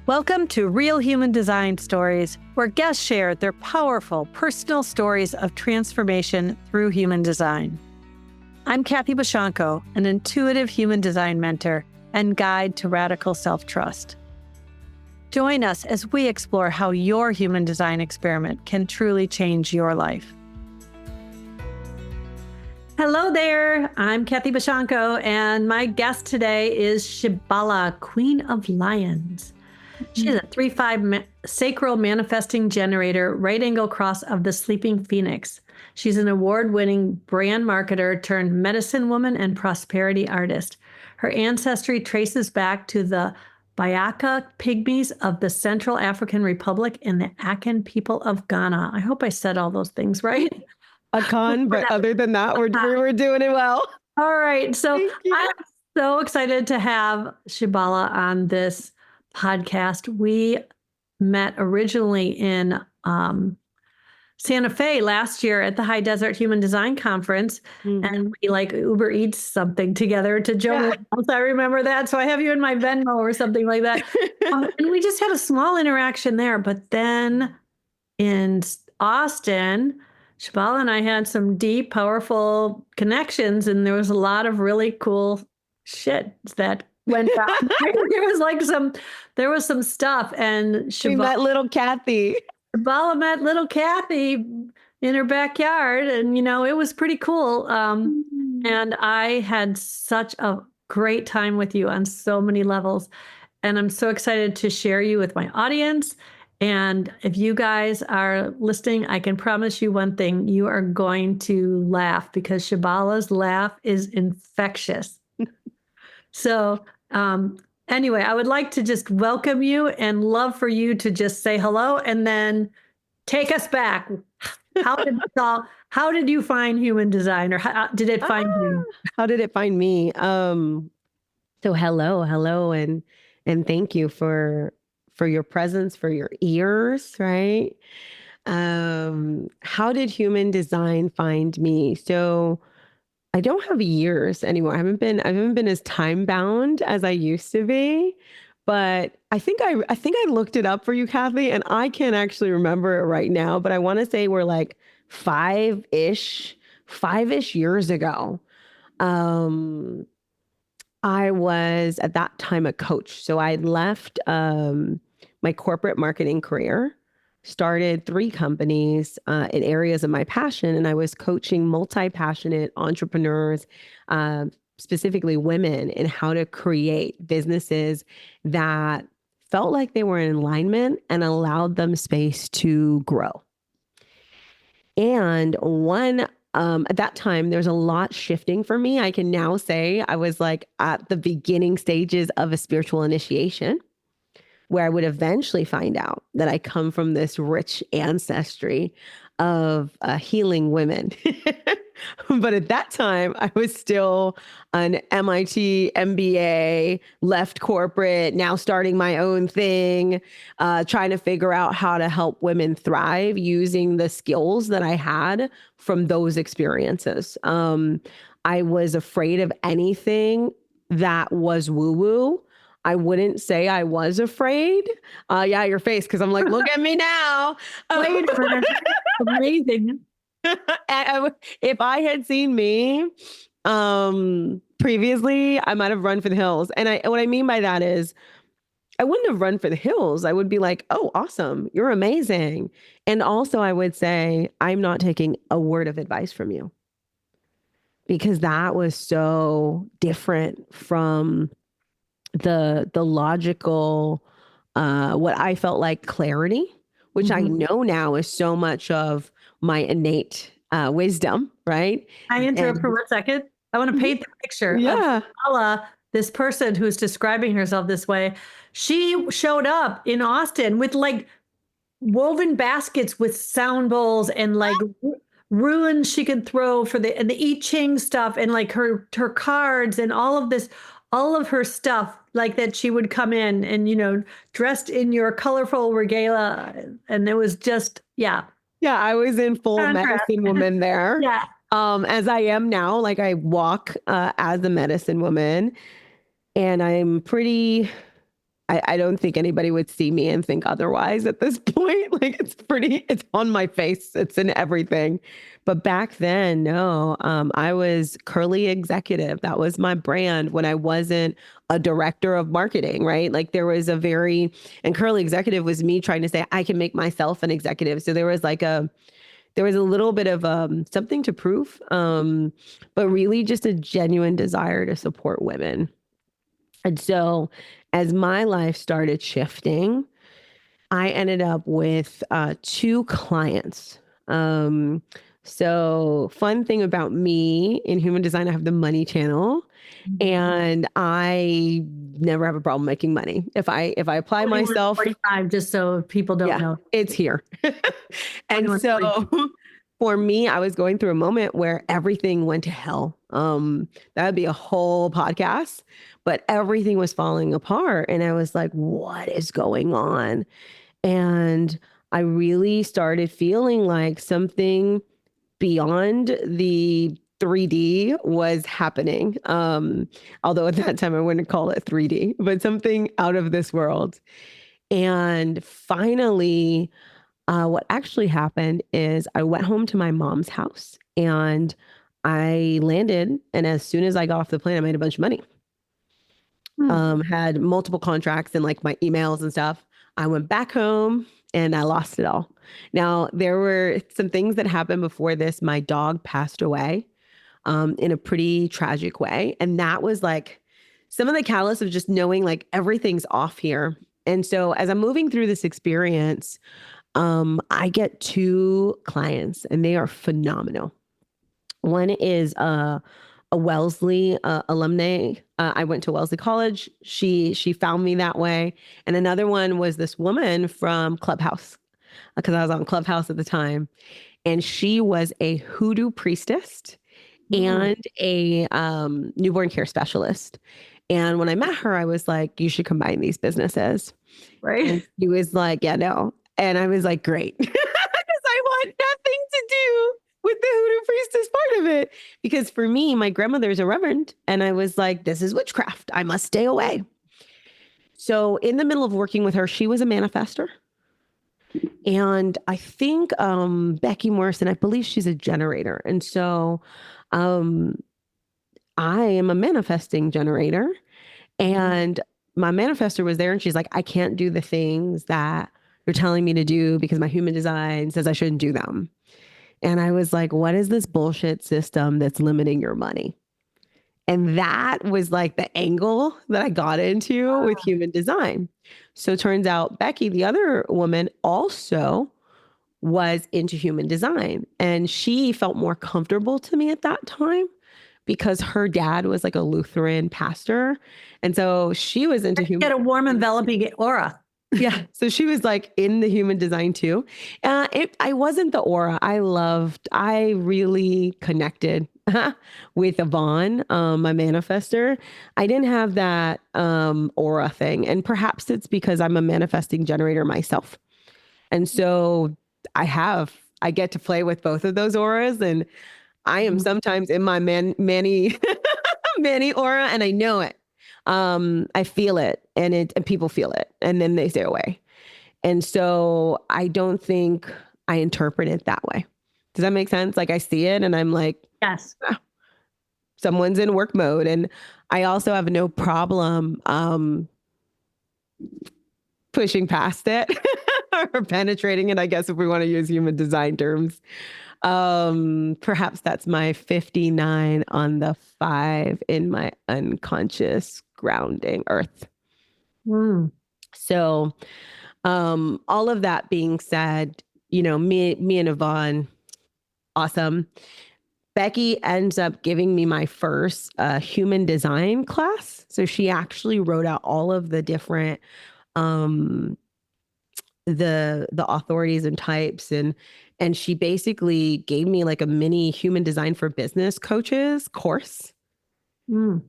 Welcome to Real Human Design Stories, where guests share their powerful personal stories of transformation through human design. I'm Kathy Bashanko, an intuitive human design mentor and guide to radical self-trust. Join us as we explore how your human design experiment can truly change your life. Hello there, I'm Kathy Bashanko, and my guest today is Shebala, Queen of Lions. She's a 3/5 Sacral Manifesting Generator, right angle cross of the Sleeping Phoenix. She's an award-winning brand marketer turned medicine woman and prosperity artist. Her ancestry traces back to the Bayaka pygmies of the Central African Republic and the Akan people of Ghana. I hope I said all those things right. Akan, but other than that, we're doing it well. All right. So I'm so excited to have Shebala on this podcast. We met originally in Santa Fe last year at the High Desert Human Design Conference, and we like Uber Eats something together to join. I remember that. So I have you in my Venmo or something like that. And we just had a small interaction there. But then in Austin, Shebala and I had some deep, powerful connections, and there was a lot of really cool shit that went down. There was some stuff, and we met little Kathy. Shebala met little Kathy in her backyard, and it was pretty cool. And I had such a great time with you on so many levels, and I'm so excited to share you with my audience. And if you guys are listening, I can promise you one thing: you are going to laugh, because Shebala's laugh is infectious. So anyway, I would like to just welcome you and love for you to just say hello and then take us back. How did you find human design, or how did it find you? How did it find me? So hello, and thank you for your presence, for your ears, right? How did human design find me? So I don't have years anymore. I haven't been as time bound as I used to be, but I think I looked it up for you, Kathy, and I can't actually remember it right now, but I want to say we're like five-ish years ago. I was at that time a coach. So I left my corporate marketing career, started 3 companies in areas of my passion, and I was coaching multi-passionate entrepreneurs, specifically women, in how to create businesses that felt like they were in alignment and allowed them space to grow. And at that time, there's a lot shifting for me. I can now say I was like at the beginning stages of a spiritual initiation, where I would eventually find out that I come from this rich ancestry of healing women. But at that time, I was still an MIT MBA, left corporate, now starting my own thing, trying to figure out how to help women thrive using the skills that I had from those experiences. I was afraid of anything that was woo-woo. I wouldn't say I was afraid. Yeah, your face, because I'm like, look at me now. Wait for it. Amazing. If I had seen me previously, I might have run for the hills. And what I mean by that is, I wouldn't have run for the hills. I would be like, oh, awesome. You're amazing. And also I would say, I'm not taking a word of advice from you, because that was so different from the logical, what I felt like clarity, which I know now is so much of my innate wisdom, right? I interrupt for 1 second. I want to paint the picture of Shebala, this person who's describing herself this way. She showed up in Austin with like woven baskets with sound bowls and like runes she could throw for the I Ching stuff, and like her cards and all of her stuff, like that she would come in and, dressed in your colorful regalia. And it was just, yeah. Yeah, I was in full medicine woman there. Yeah. As I am now, like I walk as a medicine woman, and I'm pretty I don't think anybody would see me and think otherwise at this point. Like it's on my face. It's in everything. But back then, no, I was Curly Executive. That was my brand when I wasn't a director of marketing, right? Like and Curly Executive was me trying to say, I can make myself an executive. So there was a little bit of something to prove, but really just a genuine desire to support women. And so as my life started shifting, I ended up with 2 clients. So fun thing about me in human design, I have the money channel, and I never have a problem making money. If I apply myself, 45, just so people don't know, it's here. And so for me, I was going through a moment where everything went to hell. That would be a whole podcast, but everything was falling apart. And I was like, what is going on? And I really started feeling like something beyond the 3D was happening. Although at that time I wouldn't call it 3D, but something out of this world. And finally, what actually happened is I went home to my mom's house and I landed. And as soon as I got off the plane, I made a bunch of money. Had multiple contracts and like my emails and stuff. I went back home and I lost it all. Now, there were some things that happened before this. My dog passed away in a pretty tragic way. And that was like some of the catalyst of just knowing like everything's off here. And so as I'm moving through this experience, I get 2 clients and they are phenomenal. One is a Wellesley alumni. I went to Wellesley College. She found me that way. And another one was this woman from Clubhouse, because I was on Clubhouse at the time. And she was a hoodoo priestess and a newborn care specialist. And when I met her, I was like, you should combine these businesses. right? And she was like, yeah, no. And I was like, great. Because I want nothing to do with the hoodoo priestess part of it. Because for me, my grandmother's a reverend. And I was like, this is witchcraft. I must stay away. So in the middle of working with her, she was a manifester. And I think Becky Morrison, I believe she's a generator. And so I am a manifesting generator. And my manifestor was there and she's like, I can't do the things that you're telling me to do because my human design says I shouldn't do them. And I was like, what is this bullshit system that's limiting your money? And that was like the angle that I got into with human design. So it turns out Becky, the other woman, also was into human design. And she felt more comfortable to me at that time because her dad was like a Lutheran pastor. And so she was into human. Get a warm enveloping aura. Yeah. So she was like in the human design too. I wasn't the aura. I really connected with Yvonne, my manifester. I didn't have that aura thing. And perhaps it's because I'm a manifesting generator myself. And so I get to play with both of those auras. And I am sometimes in my Manny aura and I know it. I feel it and people feel it and then they stay away. And so I don't think I interpret it that way. Does that make sense? Like I see it and I'm like, yes, someone's in work mode. And I also have no problem pushing past it or penetrating it, I guess, if we want to use human design terms. Perhaps that's my 59 on the 5 in my unconscious grounding earth. So, all of that being said, me and Yvonne, awesome. Becky ends up giving me my first human design class. So she actually wrote out all of the different the authorities and types and she basically gave me like a mini human design for business coaches course.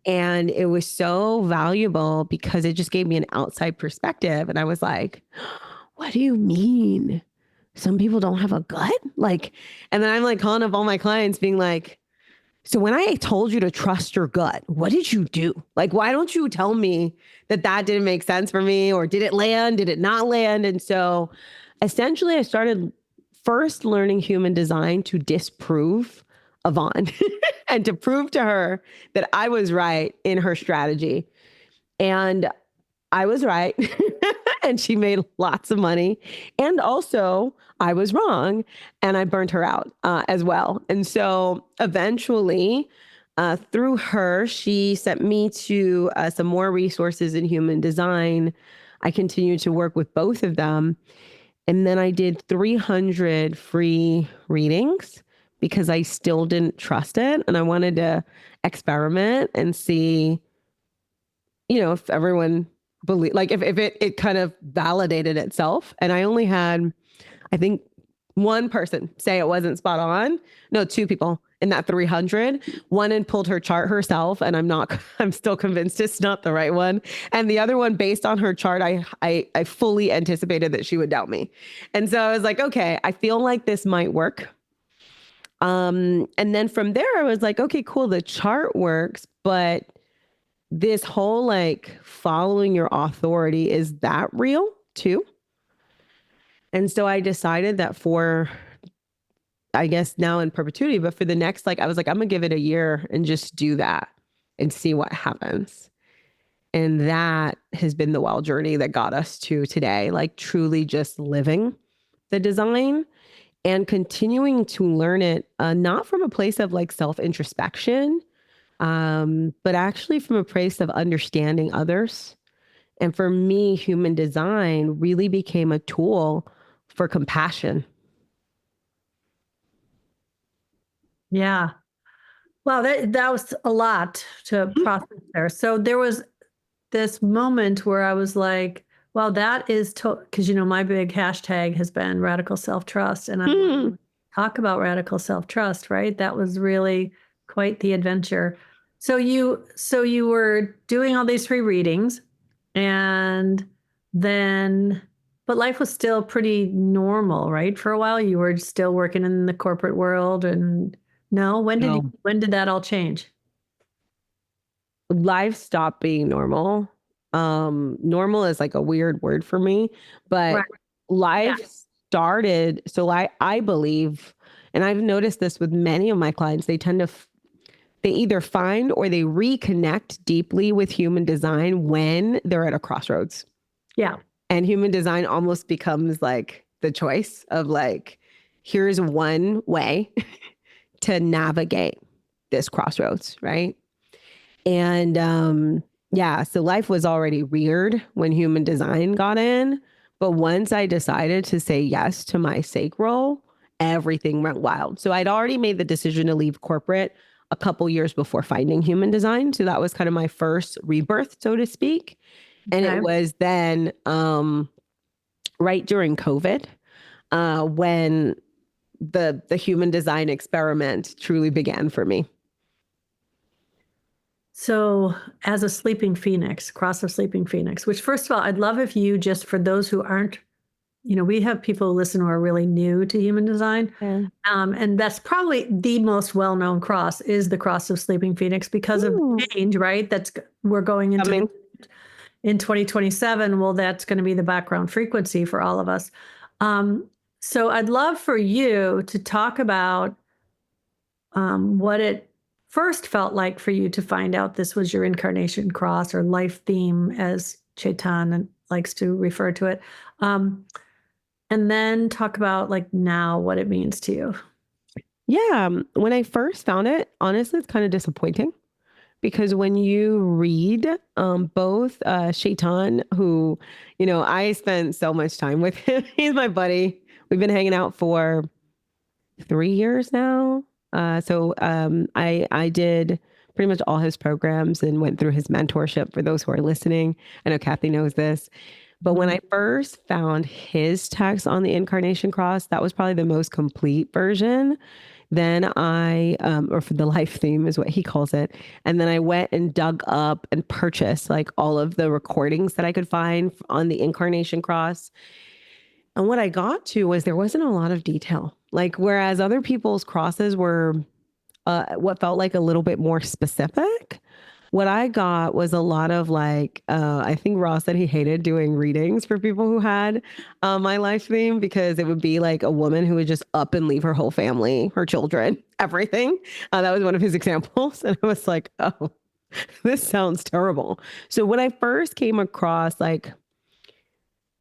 And it was so valuable because it just gave me an outside perspective. And I was like, what do you mean? Some people don't have a gut? Like, and then I'm like calling up all my clients being like, So when I told you to trust your gut, what did you do? Like, why don't you tell me that that didn't make sense for me, or did it land? Did it not land? And so essentially I started first learning human design to disprove Avan and to prove to her that I was right in her strategy. And I was right. And she made lots of money. And also, I was wrong and I burned her out as well. And so eventually, through her, she sent me to some more resources in human design. I continued to work with both of them. And then I did 300 free readings because I still didn't trust it. And I wanted to experiment and see, if everyone believe, like if it kind of validated itself. And I only had, I think, one person say it wasn't spot on. No, two people in that 300. One had pulled her chart herself, and I'm still convinced it's not the right one. And the other one, based on her chart, I fully anticipated that she would doubt me. And so I was like, okay, I feel like this might work. And then from there, I was like, okay, cool. The chart works, but this whole like following your authority, is that real too? And so I decided that for, I guess now in perpetuity, but for the next, I was like, I'm gonna give it a year and just do that and see what happens. And that has been the wild journey that got us to today, like truly just living the design and continuing to learn it, not from a place of like self-introspection, but actually from a place of understanding others. And for me, human design really became a tool for compassion. Yeah. Wow, that was a lot to process there. So there was this moment where I was like, well, that is because my big hashtag has been radical self-trust. And I talk about radical self-trust, right? That was really quite the adventure. So you were doing all these free readings, and then but life was still pretty normal, right? For a while, you were still working in the corporate world, and when did that all change? Life stopped being normal. Normal is like a weird word for me, but Right. life started. So I believe, and I've noticed this with many of my clients, they tend to they either find or they reconnect deeply with human design when they're at a crossroads. Yeah. And human design almost becomes like the choice of like, here's one way to navigate this crossroads, right? And so life was already weird when human design got in. But once I decided to say yes to my sacral, everything went wild. So I'd already made the decision to leave corporate a couple years before finding human design. So that was kind of my first rebirth, so to speak. And it was then right during COVID when the human design experiment truly began for me. So as a sleeping phoenix, cross of sleeping phoenix, which first of all, I'd love if you just, for those who aren't, we have people who listen who are really new to human design. Yeah. And that's probably the most well-known cross is the cross of sleeping phoenix because of change, right? We're going into in 2027. Well, that's going to be the background frequency for all of us. So I'd love for you to talk about what it first felt like for you to find out this was your incarnation cross or life theme, as Chetan likes to refer to it. And then talk about like now what it means to you. Yeah. When I first found it, honestly, it's kind of disappointing because when you read both Chetan, who, I spent so much time with him. He's my buddy. We've been hanging out for 3 years now. So I did pretty much all his programs and went through his mentorship for those who are listening. I know Kathy knows this. But when I first found his text on the incarnation cross, that was probably the most complete version. Then or for the life theme is what he calls it. And then I went and dug up and purchased like all of the recordings that I could find on the incarnation cross. And what I got to was there wasn't a lot of detail. Like, whereas other people's crosses were what felt like a little bit more specific. What I got was a lot of like, I think Ross said he hated doing readings for people who had my life theme because it would be like a woman who would just up and leave her whole family, her children, everything. That was one of his examples. And I was like, oh, this sounds terrible. So when I first came across like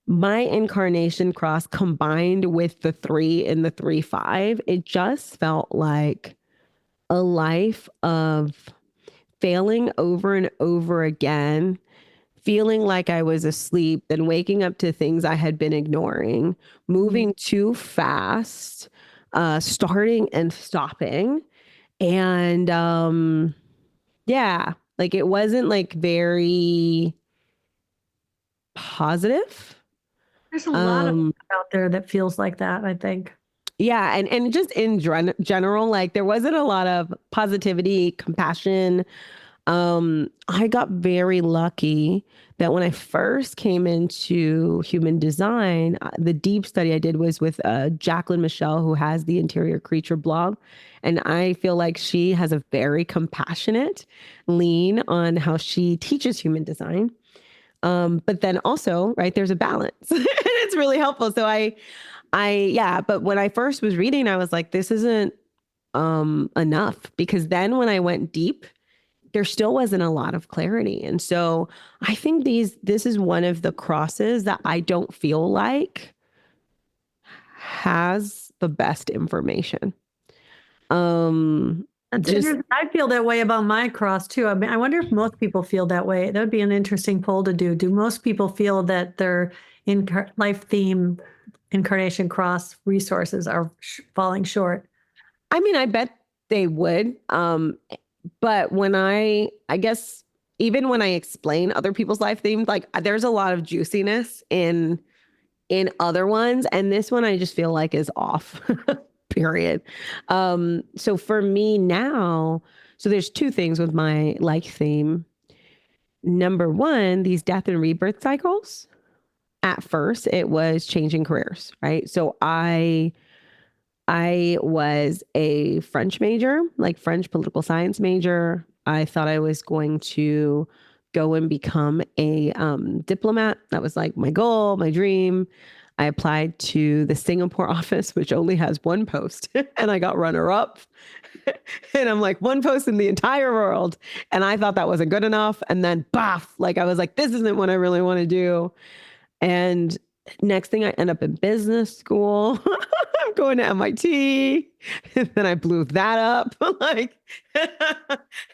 my incarnation cross combined with the 3 and the 3-5, it just felt like a life of failing over and over again, feeling like I was asleep, then waking up to things I had been ignoring, moving too fast, starting and stopping. And yeah, like it wasn't like very positive. There's a lot of out there that feels like that, I think. Yeah. And just in general, like there wasn't a lot of positivity, compassion. I got very lucky that when I first came into human design, the deep study I did was with Jacqueline Michelle, who has the Interior Creature blog. And I feel like she has a very compassionate lean on how she teaches human design. But then also, right, there's a balance. And it's really helpful. So yeah, but when I first was reading, I was like, this isn't enough, because then when I went deep, there still wasn't a lot of clarity. And so I think this is one of the crosses that I don't feel like has the best information. I feel that way about my cross too. I mean, I wonder if most people feel that way. That would be an interesting poll to do. Do most people feel that their life theme incarnation cross resources are falling short? I mean, I bet they would. But when I guess, even when I explain other people's life themes, like there's a lot of juiciness in other ones. And this one I just feel like is off, period. So for me now, so there's 2 things with my life theme. Number 1, these death and rebirth cycles. At first, it was changing careers, right? So I was a French major, like French political science major. I thought I was going to go and become a diplomat. That was like my goal, my dream. I applied to the Singapore office, which only has 1 post, and I got runner up. And I'm like, 1 post in the entire world. And I thought that wasn't good enough. And then, baff, like I was like, this isn't what I really want to do. And next thing, I end up in business school. I'm going to MIT. And then I blew that up.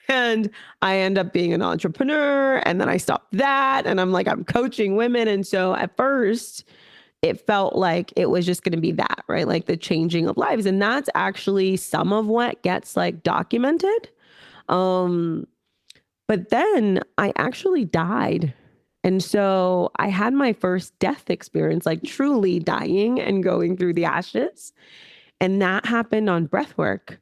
And I end up being an entrepreneur. And then I stopped that. And I'm like, I'm coaching women. And so at first, it felt like it was just going to be that, right? Like the changing of lives. And that's actually some of what gets like documented. But then I actually died. And so I had my first death experience, like truly dying and going through the ashes. And that happened on breathwork.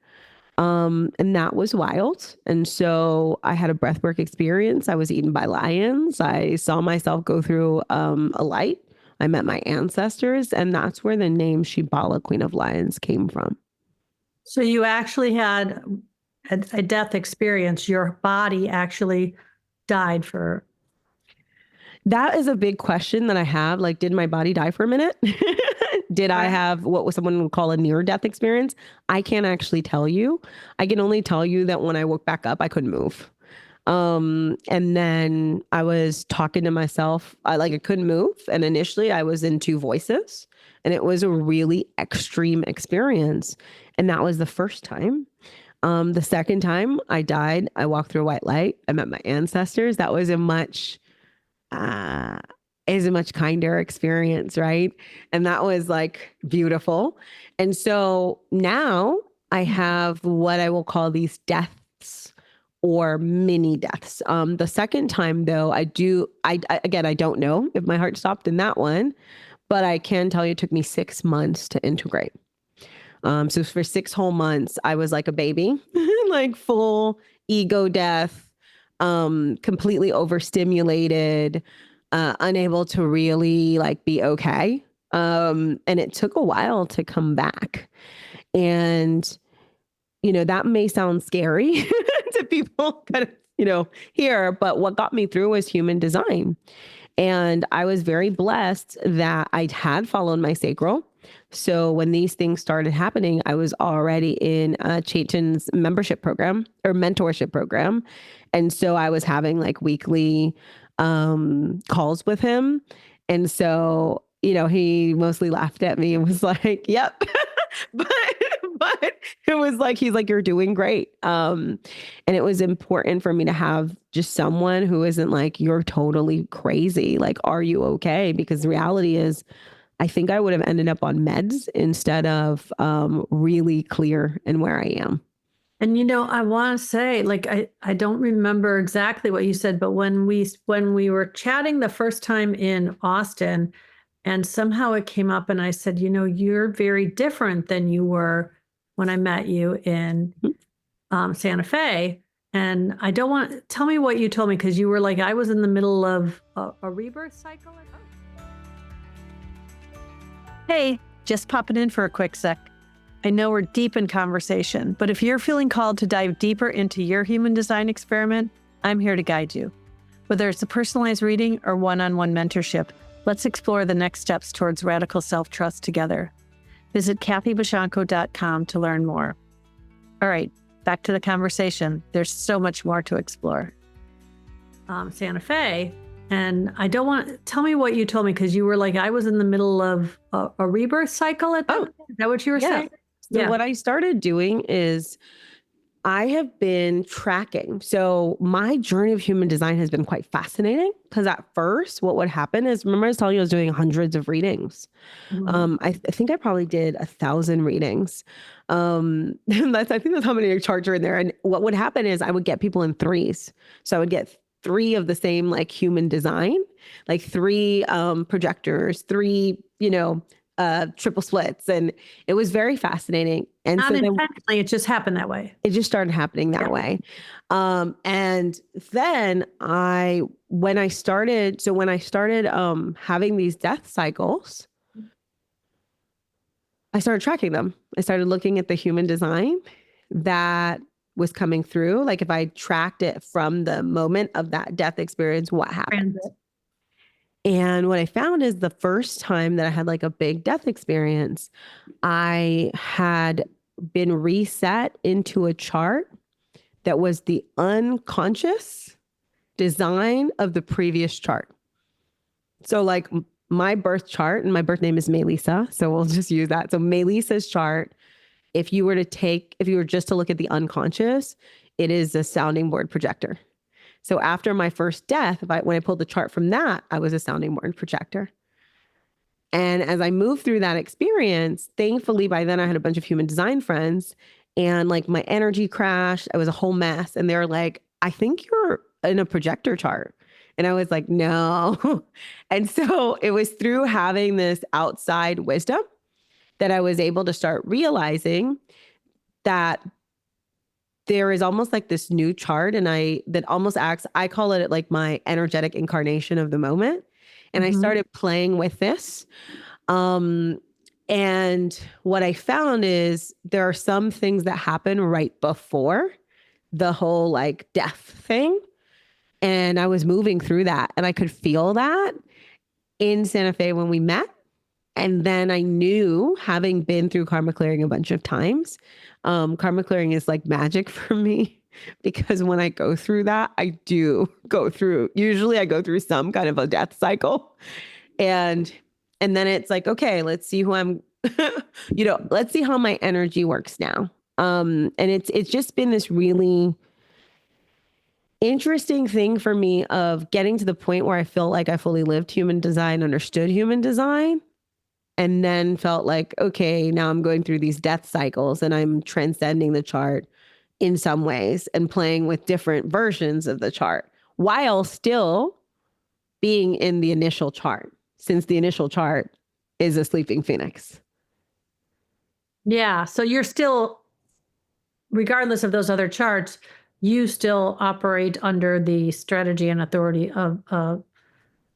And that was wild. And so I had a breathwork experience. I was eaten by lions. I saw myself go through a light. I met my ancestors. And that's where the name Shebala, Queen of Lions, came from. So you actually had a death experience. Your body actually died for... That is a big question that I have. Like, did my body die for a minute? Did I have what someone would call a near-death experience? I can't actually tell you. I can only tell you that when I woke back up, I couldn't move. And then I was talking to myself. I couldn't move. And initially I was in 2 voices, and it was a really extreme experience. And that was the first time. The second time I died, I walked through a white light. I met my ancestors. That was a much kinder experience, right? And that was like beautiful. And so now I have what I will call these deaths or mini deaths. The second time though, I don't know if my heart stopped in that one, but I can tell you it took me 6 months to integrate. So for 6 whole months, I was like a baby, like full ego death, completely overstimulated, unable to really like be okay. And it took a while to come back. And that may sound scary to people kind of, here, but what got me through was human design. And I was very blessed that I had followed my sacral. So when these things started happening, I was already in Chaitan's membership program or mentorship program. And so I was having like weekly calls with him. And so, he mostly laughed at me and was like, yep. but it was like, he's like, you're doing great. And it was important for me to have just someone who isn't like, you're totally crazy. Like, are you okay? Because the reality is, I think I would have ended up on meds instead of really clear in where I am. And I want to say, like, I don't remember exactly what you said, but when we were chatting the first time in Austin, and somehow it came up, and I said, you're very different than you were when I met you in Santa Fe. And I don't want tell me what you told me, because you were like, I was in the middle of a rebirth cycle. Hey, just popping in for a quick sec. I know we're deep in conversation, but if you're feeling called to dive deeper into your human design experiment, I'm here to guide you. Whether it's a personalized reading or one-on-one mentorship, let's explore the next steps towards radical self-trust together. Visit kathybashanko.com to learn more. All right, back to the conversation. There's so much more to explore. Santa Fe, and I don't want tell me what you told me, because you were like, I was in the middle of a rebirth cycle at that point. Is that what you were saying? So what I started doing is I have been tracking. So my journey of human design has been quite fascinating, because at first what would happen is, remember I was telling you I was doing hundreds of readings. Mm-hmm. I think I probably did 1,000 readings. I think that's how many charts are in there. And what would happen is I would get people in threes. So I would get 3 of the same like human design, like 3 projectors, 3, triple splits. And it was very fascinating. And not intentionally, it just happened that way. It just started happening that way. And then when I started having these death cycles, I started tracking them. I started looking at the human design that was coming through. Like if I tracked it from the moment of that death experience, what happened? Transit. And what I found is the first time that I had like a big death experience, I had been reset into a chart that was the unconscious design of the previous chart. So like my birth chart, and my birth name is Melissa, so we'll just use that. So Melissa's chart, if you were just to look at the unconscious, it is a sounding board projector. So after my first death, when I pulled the chart from that, I was a sounding board projector. And as I moved through that experience, thankfully by then I had a bunch of human design friends, and like my energy crashed. I was a whole mess. And they're like, I think you're in a projector chart. And I was like, no. And so it was through having this outside wisdom that I was able to start realizing that there is almost like this new chart, and that almost acts, I call it like my energetic incarnation of the moment. And I started playing with this. And what I found is there are some things that happen right before the whole like death thing. And I was moving through that, and I could feel that in Santa Fe when we met. And then I knew, having been through karma clearing a bunch of times, karma clearing is like magic for me, because when I go through that, usually I go through some kind of a death cycle. And then it's like, okay, let's see who I'm, let's see how my energy works now. And it's just been this really interesting thing for me of getting to the point where I feel like I fully lived human design, understood human design, and then felt like, okay, now I'm going through these death cycles and I'm transcending the chart in some ways and playing with different versions of the chart while still being in the initial chart, since the initial chart is a sleeping phoenix. Yeah. So you're still, regardless of those other charts, you still operate under the strategy and authority of a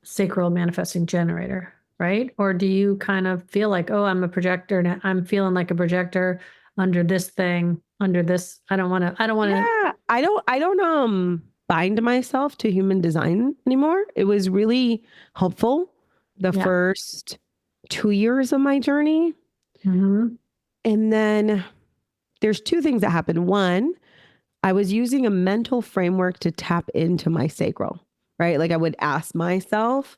Sacral Manifesting Generator, right? Or do you kind of feel like, oh, I'm a projector and I'm feeling like a projector. under this thing, under this. I don't want to. Yeah, I don't bind myself to human design anymore. It was really helpful the first 2 years of my journey. Mm-hmm. And then there's two things that happened. One, I was using a mental framework to tap into my sacral, right? Like I would ask myself,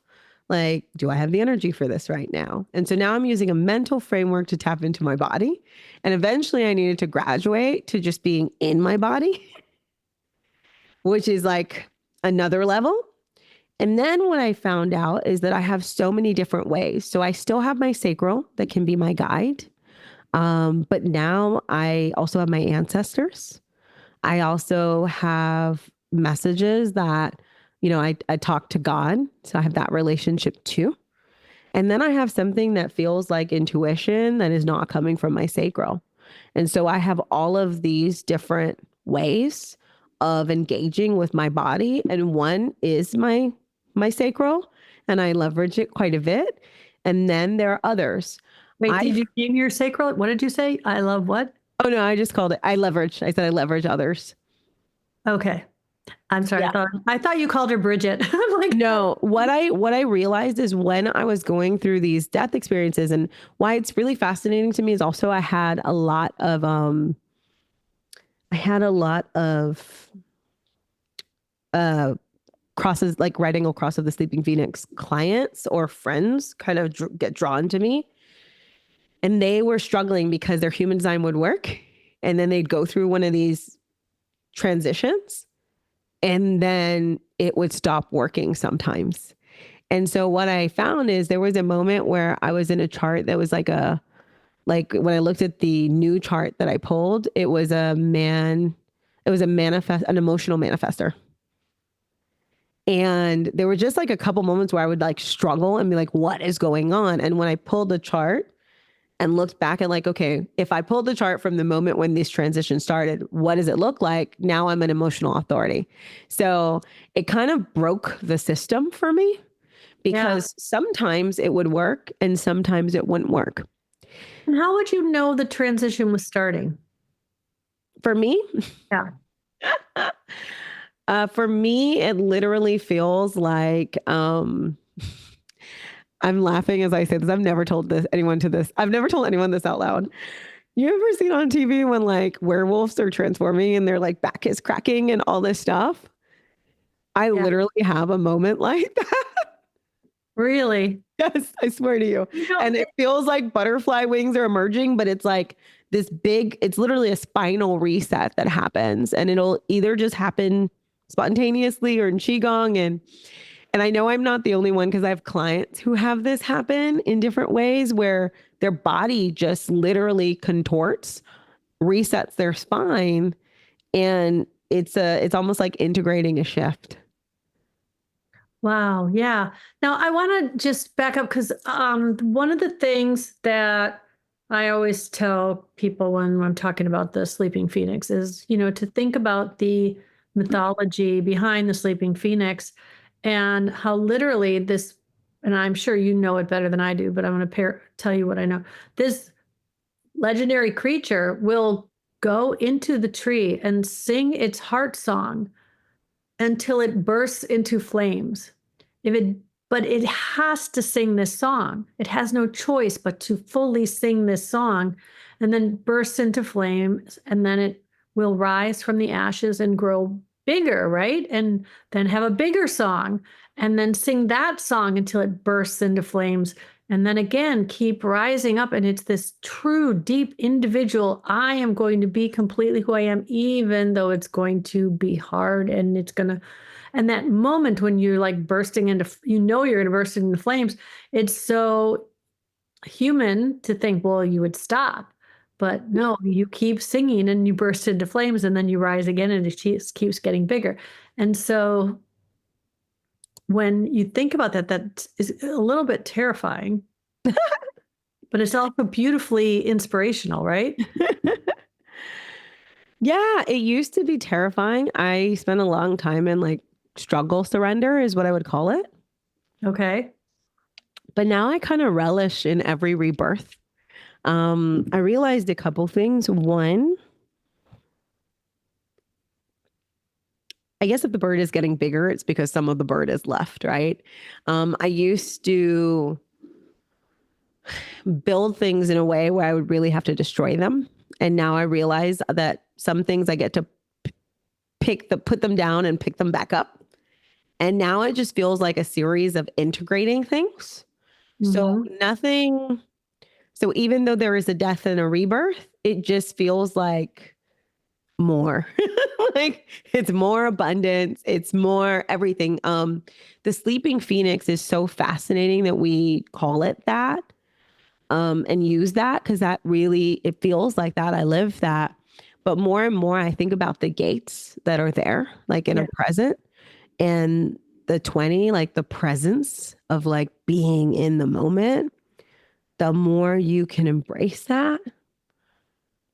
like, do I have the energy for this right now? And so now I'm using a mental framework to tap into my body. And eventually I needed to graduate to just being in my body, which is like another level. And then what I found out is that I have so many different ways. So I still have my sacral that can be my guide. But now I also have my ancestors. I also have messages that, I talk to God. So I have that relationship too. And then I have something that feels like intuition that is not coming from my sacral. And so I have all of these different ways of engaging with my body. And one is my sacral, and I leverage it quite a bit. And then there are others. Wait, did you name your sacral? What did you say? I love what? Oh no, I just called it. I said I leverage others. Okay. I'm sorry. Yeah. I thought you called her Bridget. I'm like, no, what I realized is when I was going through these death experiences, and why it's really fascinating to me is also I had a lot of crosses, like writing a cross of the sleeping phoenix clients or friends kind of get drawn to me. And they were struggling because their human design would work. And then they'd go through one of these transitions and then it would stop working sometimes. And so what I found is there was a moment where I was in a chart that was like when I looked at the new chart that I pulled, it was an emotional manifester. And there were just like a couple moments where I would like struggle and be like, what is going on? And when I pulled the chart and looked back and like, okay, if I pulled the chart from the moment when this transition started, what does it look like? Now I'm an emotional authority. So it kind of broke the system for me because sometimes it would work and sometimes it wouldn't work. And how would you know the transition was starting? For me? Yeah. For me, it literally feels like, I'm laughing as I say this. I've never told anyone this out loud. You ever seen on TV when like werewolves are transforming and their like back is cracking and all this stuff? I literally have a moment like that. Really? Yes, I swear to you. And it feels like butterfly wings are emerging, but it's like it's literally a spinal reset that happens. And it'll either just happen spontaneously or in Qigong. And I know I'm not the only one because I have clients who have this happen in different ways where their body just literally contorts, resets their spine, and it's almost like integrating a shift. Wow. Yeah. Now I want to just back up because one of the things that I always tell people when I'm talking about the sleeping phoenix is, to think about the mythology behind the sleeping phoenix and how literally this, and I'm sure you know it better than I do, but I'm going to tell you what I know. This legendary creature will go into the tree and sing its heart song until it bursts into flames. But it has to sing this song. It has no choice but to fully sing this song and then burst into flames. And then it will rise from the ashes and grow bigger, right? And then have a bigger song and then sing that song until it bursts into flames. And then again, keep rising up. And it's this true, deep individual. I am going to be completely who I am, even though it's going to be hard and it's going to. And that moment when you're like bursting into, you're going to burst into flames. It's so human to think, well, you would stop. But no, you keep singing and you burst into flames and then you rise again and it just keeps getting bigger. And so when you think about that, that is a little bit terrifying, but it's also beautifully inspirational, right? Yeah, it used to be terrifying. I spent a long time in like struggle surrender is what I would call it. Okay. But now I kind of relish in every rebirth. I realized a couple things. One, I guess if the bird is getting bigger, it's because some of the bird is left, right? I used to build things in a way where I would really have to destroy them. And now I realize that some things I get to put them down and pick them back up. And now it just feels like a series of integrating things. So nothing. So even though there is a death and a rebirth, it just feels like more. Like it's more abundance. It's more everything. The sleeping phoenix is so fascinating that we call it that, and use that, because that really, it feels like that. I live that. But more and more, I think about the gates that are there, like in a present, and the 20, like the presence of like being in the moment. The more you can embrace that,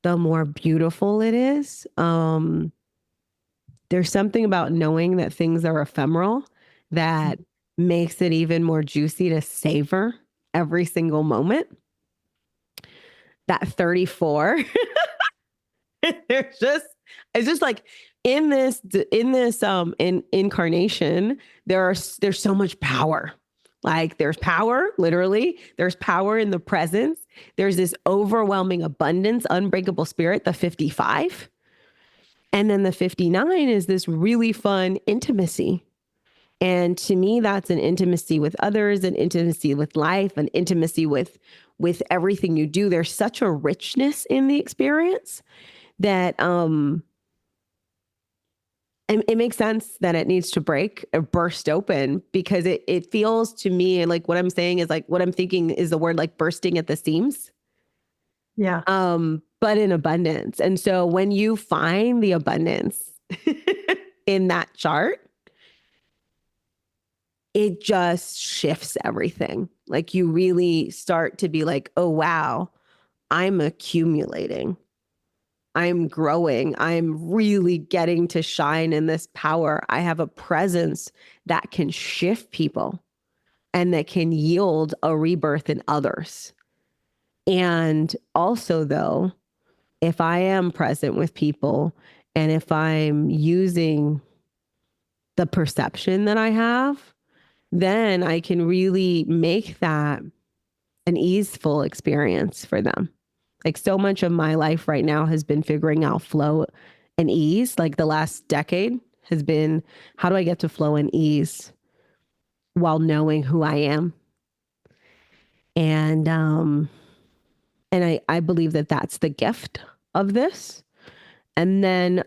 the more beautiful it is. There's something about knowing that things are ephemeral that makes it even more juicy to savor every single moment. That 34, it's just like in this in incarnation, there's so much power. Like there's power, literally, there's power in the presence. There's this overwhelming abundance, unbreakable spirit, the 55. And then the 59 is this really fun intimacy. And to me, that's an intimacy with others, an intimacy with life, an intimacy with everything you do. There's such a richness in the experience that it makes sense that it needs to break or burst open, because it feels to me like what I'm saying is like what I'm thinking is the word like bursting at the seams. Yeah. But in abundance. And so when you find the abundance in that chart, it just shifts everything. Like you really start to be like, oh, wow, I'm accumulating. I'm growing. I'm really getting to shine in this power. I have a presence that can shift people and that can yield a rebirth in others. And also, though, if I am present with people and if I'm using the perception that I have, then I can really make that an easeful experience for them. Like so much of my life right now has been figuring out flow and ease. Like the last decade has been, how do I get to flow and ease while knowing who I am? And I believe that that's the gift of this. And then,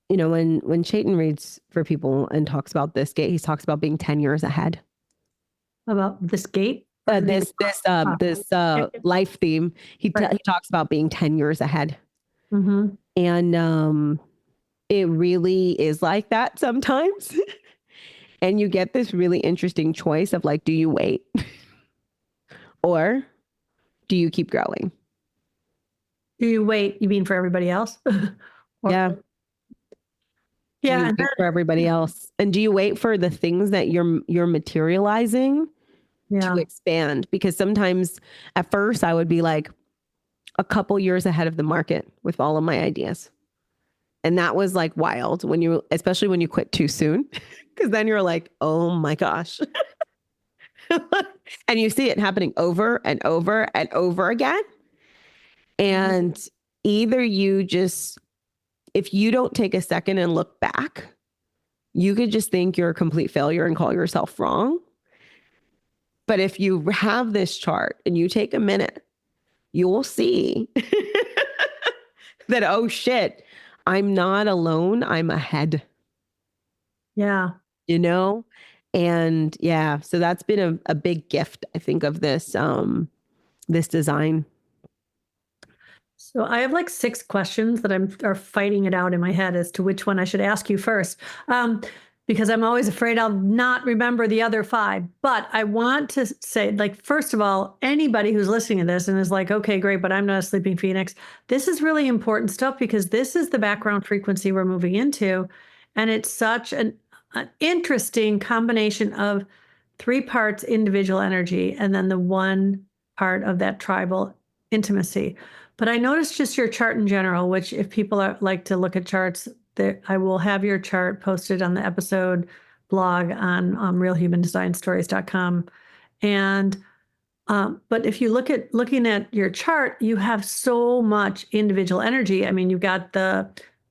you know, when Chayton reads for people and talks about this gate, he talks about being 10 years ahead. About this gate? This life theme. He talks about being 10 years ahead. And it really is like that sometimes. And you get this really interesting choice of like, do you wait? Or do you keep growing? Do you wait? You mean for everybody else? Yeah. Yeah. And for everybody else. And do you wait for the things that you're materializing to expand? Because sometimes at first I would be like a couple years ahead of the market with all of my ideas. And that was like wild especially when you quit too soon, because then you're like, oh my gosh. And you see it happening over and over and over again. And either if you don't take a second and look back, you could just think you're a complete failure and call yourself wrong. But if you have this chart and you take a minute, you will see that, oh shit, I'm not alone. I'm ahead. Yeah. You know? And yeah, so that's been a big gift, I think, of this, this design. So I have like 6 questions that are fighting it out in my head as to which one I should ask you first. Because I'm always afraid I'll not remember the other 5. But I want to say, like, first of all, anybody who's listening to this and is like, okay, great, but I'm not a sleeping phoenix. This is really important stuff, because this is the background frequency we're moving into. And it's such an interesting combination of 3 parts individual energy and then the one part of that tribal intimacy. But I noticed just your chart in general, which if people like to look at charts, I will have your chart posted on the episode blog on realhumandesignstories.com. And but if you looking at your chart, you have so much individual energy. I mean, you've got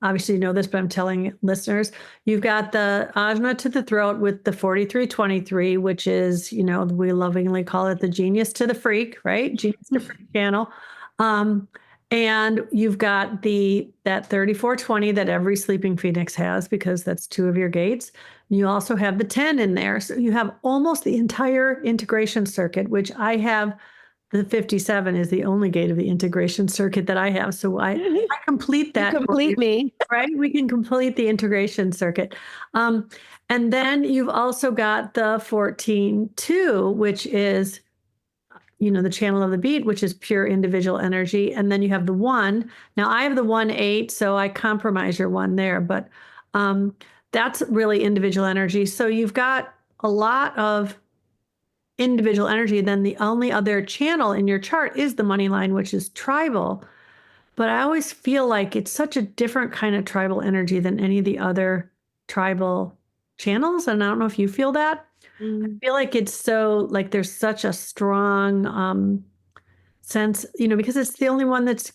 obviously you know this, but I'm telling listeners, you've got the ajna to the throat with the 4323, which is, you know, we lovingly call it the genius to the freak, right? Genius to freak channel. And you've got that 3420 that every sleeping phoenix has, because that's 2 of your gates. You also have the 10 in there. So you have almost the entire integration circuit, which I have. The 57 is the only gate of the integration circuit that I have. So I complete that. You complete me. Right? We can complete the integration circuit. And then you've also got the 14-2, which is, you know, the channel of the beat, which is pure individual energy. And then you have the 1. Now I have the 1-8, so I compromise your 1 there, but that's really individual energy. So you've got a lot of individual energy. Then the only other channel in your chart is the money line, which is tribal. But I always feel like it's such a different kind of tribal energy than any of the other tribal channels. And I don't know if you feel that. I feel like it's so, like there's such a strong sense, you know, because it's the only one that's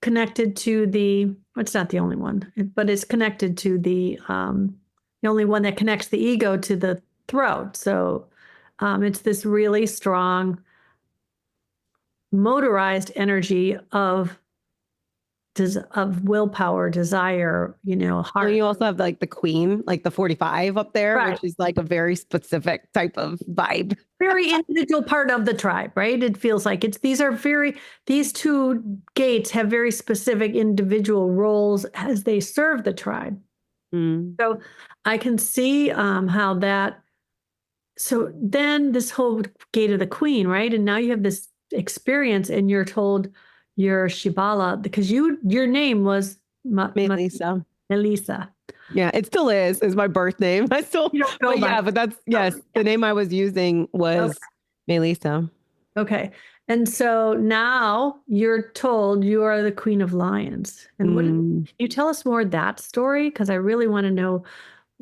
connected to it's not the only one, but it's connected to the only one that connects the ego to the throat. So it's this really strong motorized energy of willpower, desire, you know, heart. Well, you also have like the queen, like the 45 up there, right, which is like a very specific type of vibe. Very individual part of the tribe, right? It feels like these 2 gates have very specific individual roles as they serve the tribe. So I can see how that. So then this whole gate of the queen, right? And now you have this experience and you're told you're Shebala because your name was Melissa. Melissa. Yeah, it still is my birth name. I still, but that's, yes, the name I was using was Melissa. Okay. And so now you're told you are the Queen of Lions. And can you tell us more of that story? Because I really want to know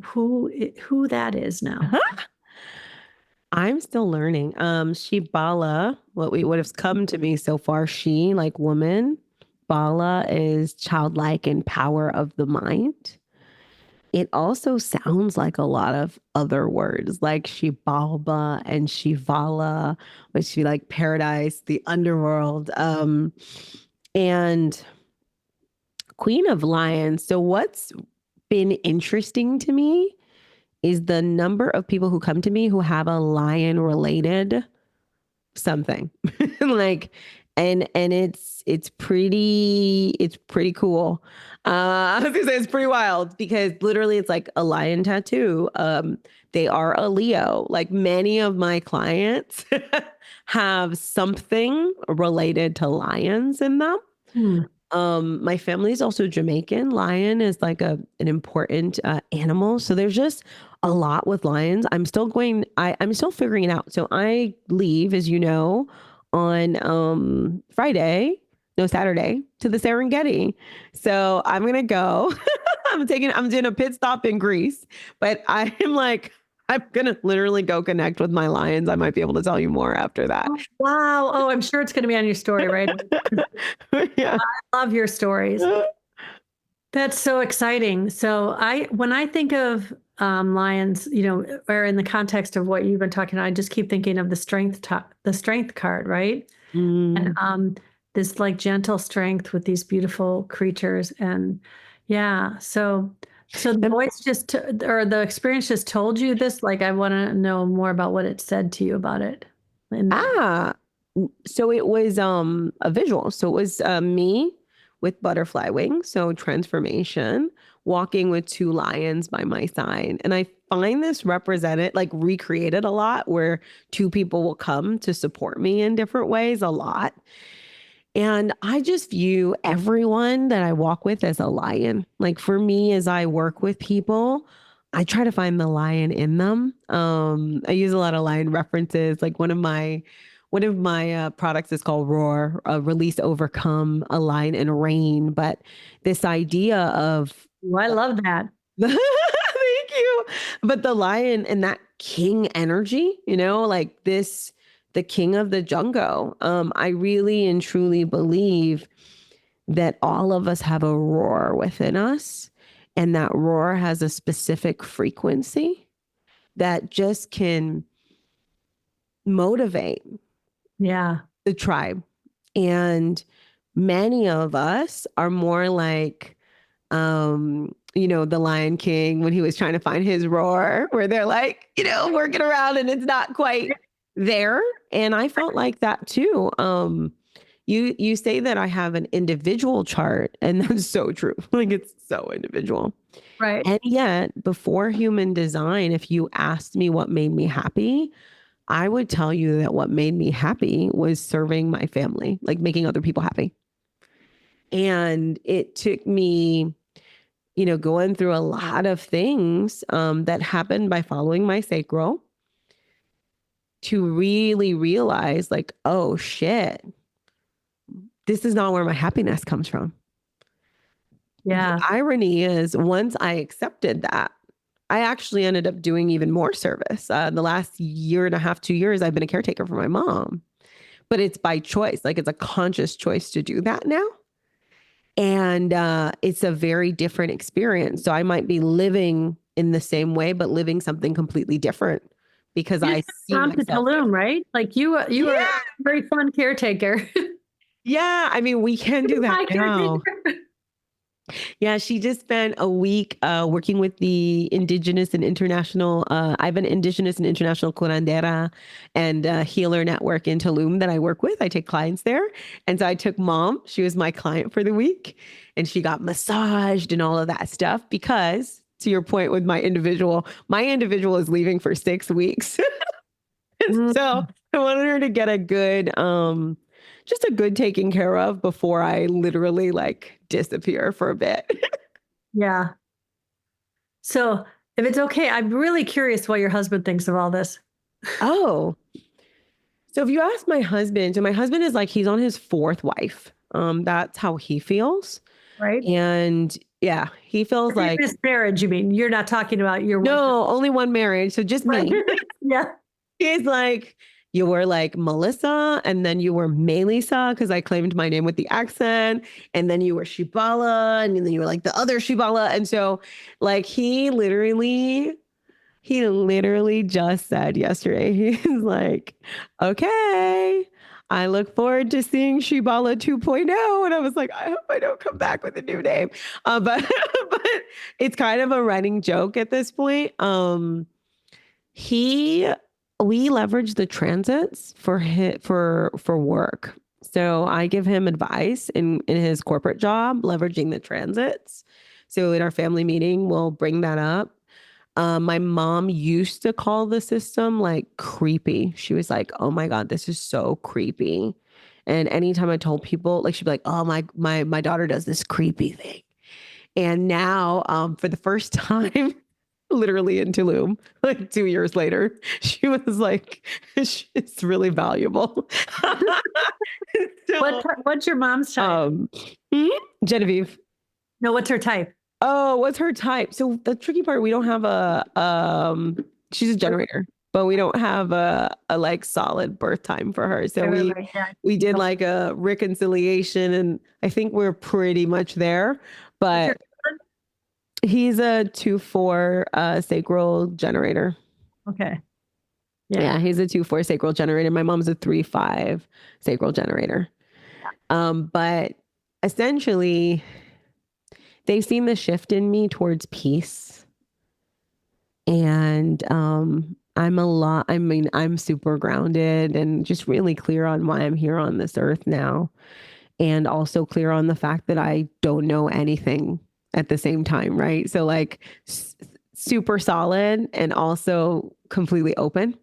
who that is now. I'm still learning. Shebala, what has come to me so far, she, like woman, Bala is childlike and power of the mind. It also sounds like a lot of other words like Shebalba and Shivala, which be like paradise, the underworld, and Queen of Lions. So what's been interesting to me is the number of people who come to me who have a lion related something like, and it's pretty cool. I was gonna say it's pretty wild because literally it's like a lion tattoo. They are a Leo. Like many of my clients have something related to lions in them. My family is also Jamaican. Lion is like an important animal. So there's just a lot with lions. I'm still figuring it out. So I leave, as you know, on Saturday to the Serengeti. So I'm going to go. I'm doing a pit stop in Greece, but I'm going to literally go connect with my lions. I might be able to tell you more after that. Oh, wow. Oh, I'm sure it's going to be on your story, right? Yeah. I love your stories. That's so exciting. So when I think of lions, you know, or in the context of what you've been talking about, I just keep thinking of the strength card, right? And this like gentle strength with these beautiful creatures. And yeah, so the voice or the experience just told you this. Like, I want to know more about what it said to you about it. So it was a visual. So it was me with butterfly wings, so transformation, walking with 2 lions by my side. And I find this recreated a lot, where 2 people will come to support me in different ways a lot. And I just view everyone that I walk with as a lion. Like for me, as I work with people, I try to find the lion in them. I use a lot of lion references. Like one of my one of my products is called Roar, Release, Overcome, Align, and Reign. But this idea of I love that. thank you. But the lion and that king energy, like this, the king of the jungle. I really and truly believe that all of us have a roar within us, and that roar has a specific frequency that just can motivate the tribe. And many of us are more like, the Lion King when he was trying to find his roar, where they're like, working around and it's not quite there. And I felt like that too. You say that I have an individual chart, and that's so true. Like, it's so individual. Right. And yet, before human design, if you asked me what made me happy, I would tell you that what made me happy was serving my family, like making other people happy. And it took me, going through a lot of things that happened by following my sacral to really realize, like, oh shit, this is not where my happiness comes from. Yeah. The irony is, once I accepted that, I actually ended up doing even more service. The last year and a half, 2 years, I've been a caretaker for my mom, but it's by choice. Like, it's a conscious choice to do that now. And it's a very different experience. So I might be living in the same way, but living something completely different because I see Tom to Tulum, right? Like you are a very fun caretaker. Yeah, I mean, we can do that now. Yeah, she just spent a week working with the Indigenous and International. I have an Indigenous and International curandera and healer network in Tulum that I work with. I take clients there. And so I took Mom. She was my client for the week. And she got massaged and all of that stuff because, to your point with my individual is leaving for 6 weeks. So I wanted her to get a good... just a good taking care of before I literally like disappear for a bit. Yeah. So if it's okay, I'm really curious what your husband thinks of all this. Oh. So if you ask my husband, so my husband is like, he's on his 4th wife. That's how he feels. Right. And yeah, he feels like this marriage, you mean? You're not talking about your No, only one marriage. So just me. Yeah. He's like, you were like Melissa, and then you were Melissa because I claimed my name with the accent, and then you were Shebala, and then you were like the other Shebala. And so like he literally just said yesterday, he's like, okay, I look forward to seeing Shebala 2.0. And I was like, I hope I don't come back with a new name. But it's kind of a running joke at this point. We leverage the transits for work. So I give him advice in his corporate job, leveraging the transits. So in our family meeting, we'll bring that up. My mom used to call the system like creepy. She was like, oh my God, this is so creepy. And anytime I told people, like, she'd be like, oh, my daughter does this creepy thing. And now, for the first time, literally in Tulum, like 2 years later, she was like, it's really valuable. So, what's your mom's type? Genevieve. No, what's her type? Oh, what's her type? So the tricky part, we don't have she's a generator, but we don't have a like solid birth time for her. So we did like a reconciliation, and I think we're pretty much there, but he's a 2-4 sacral generator. Okay. Yeah, he's a 2-4 sacral generator. My mom's a 3-5 sacral generator. But essentially, they've seen the shift in me towards peace. And I'm super grounded and just really clear on why I'm here on this earth now. And also clear on the fact that I don't know anything at the same time, right? So like super solid and also completely open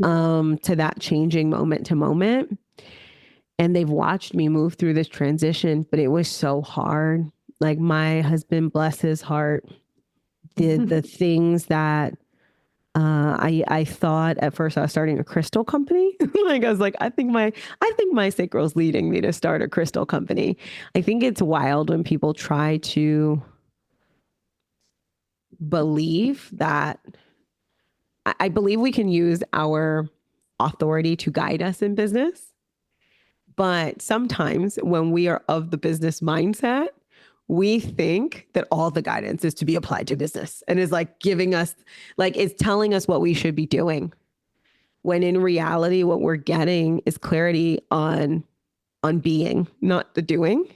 to that changing moment to moment. And they've watched me move through this transition, but it was so hard. Like my husband, bless his heart, did the things that I thought at first I was starting a crystal company. Like I was like, I think my sacral is leading me to start a crystal company. I think it's wild when people try to believe that. I believe we can use our authority to guide us in business. But sometimes when we are of the business mindset, we think that all the guidance is to be applied to business and is like giving us, like it's telling us what we should be doing. When in reality, what we're getting is clarity on being, not the doing.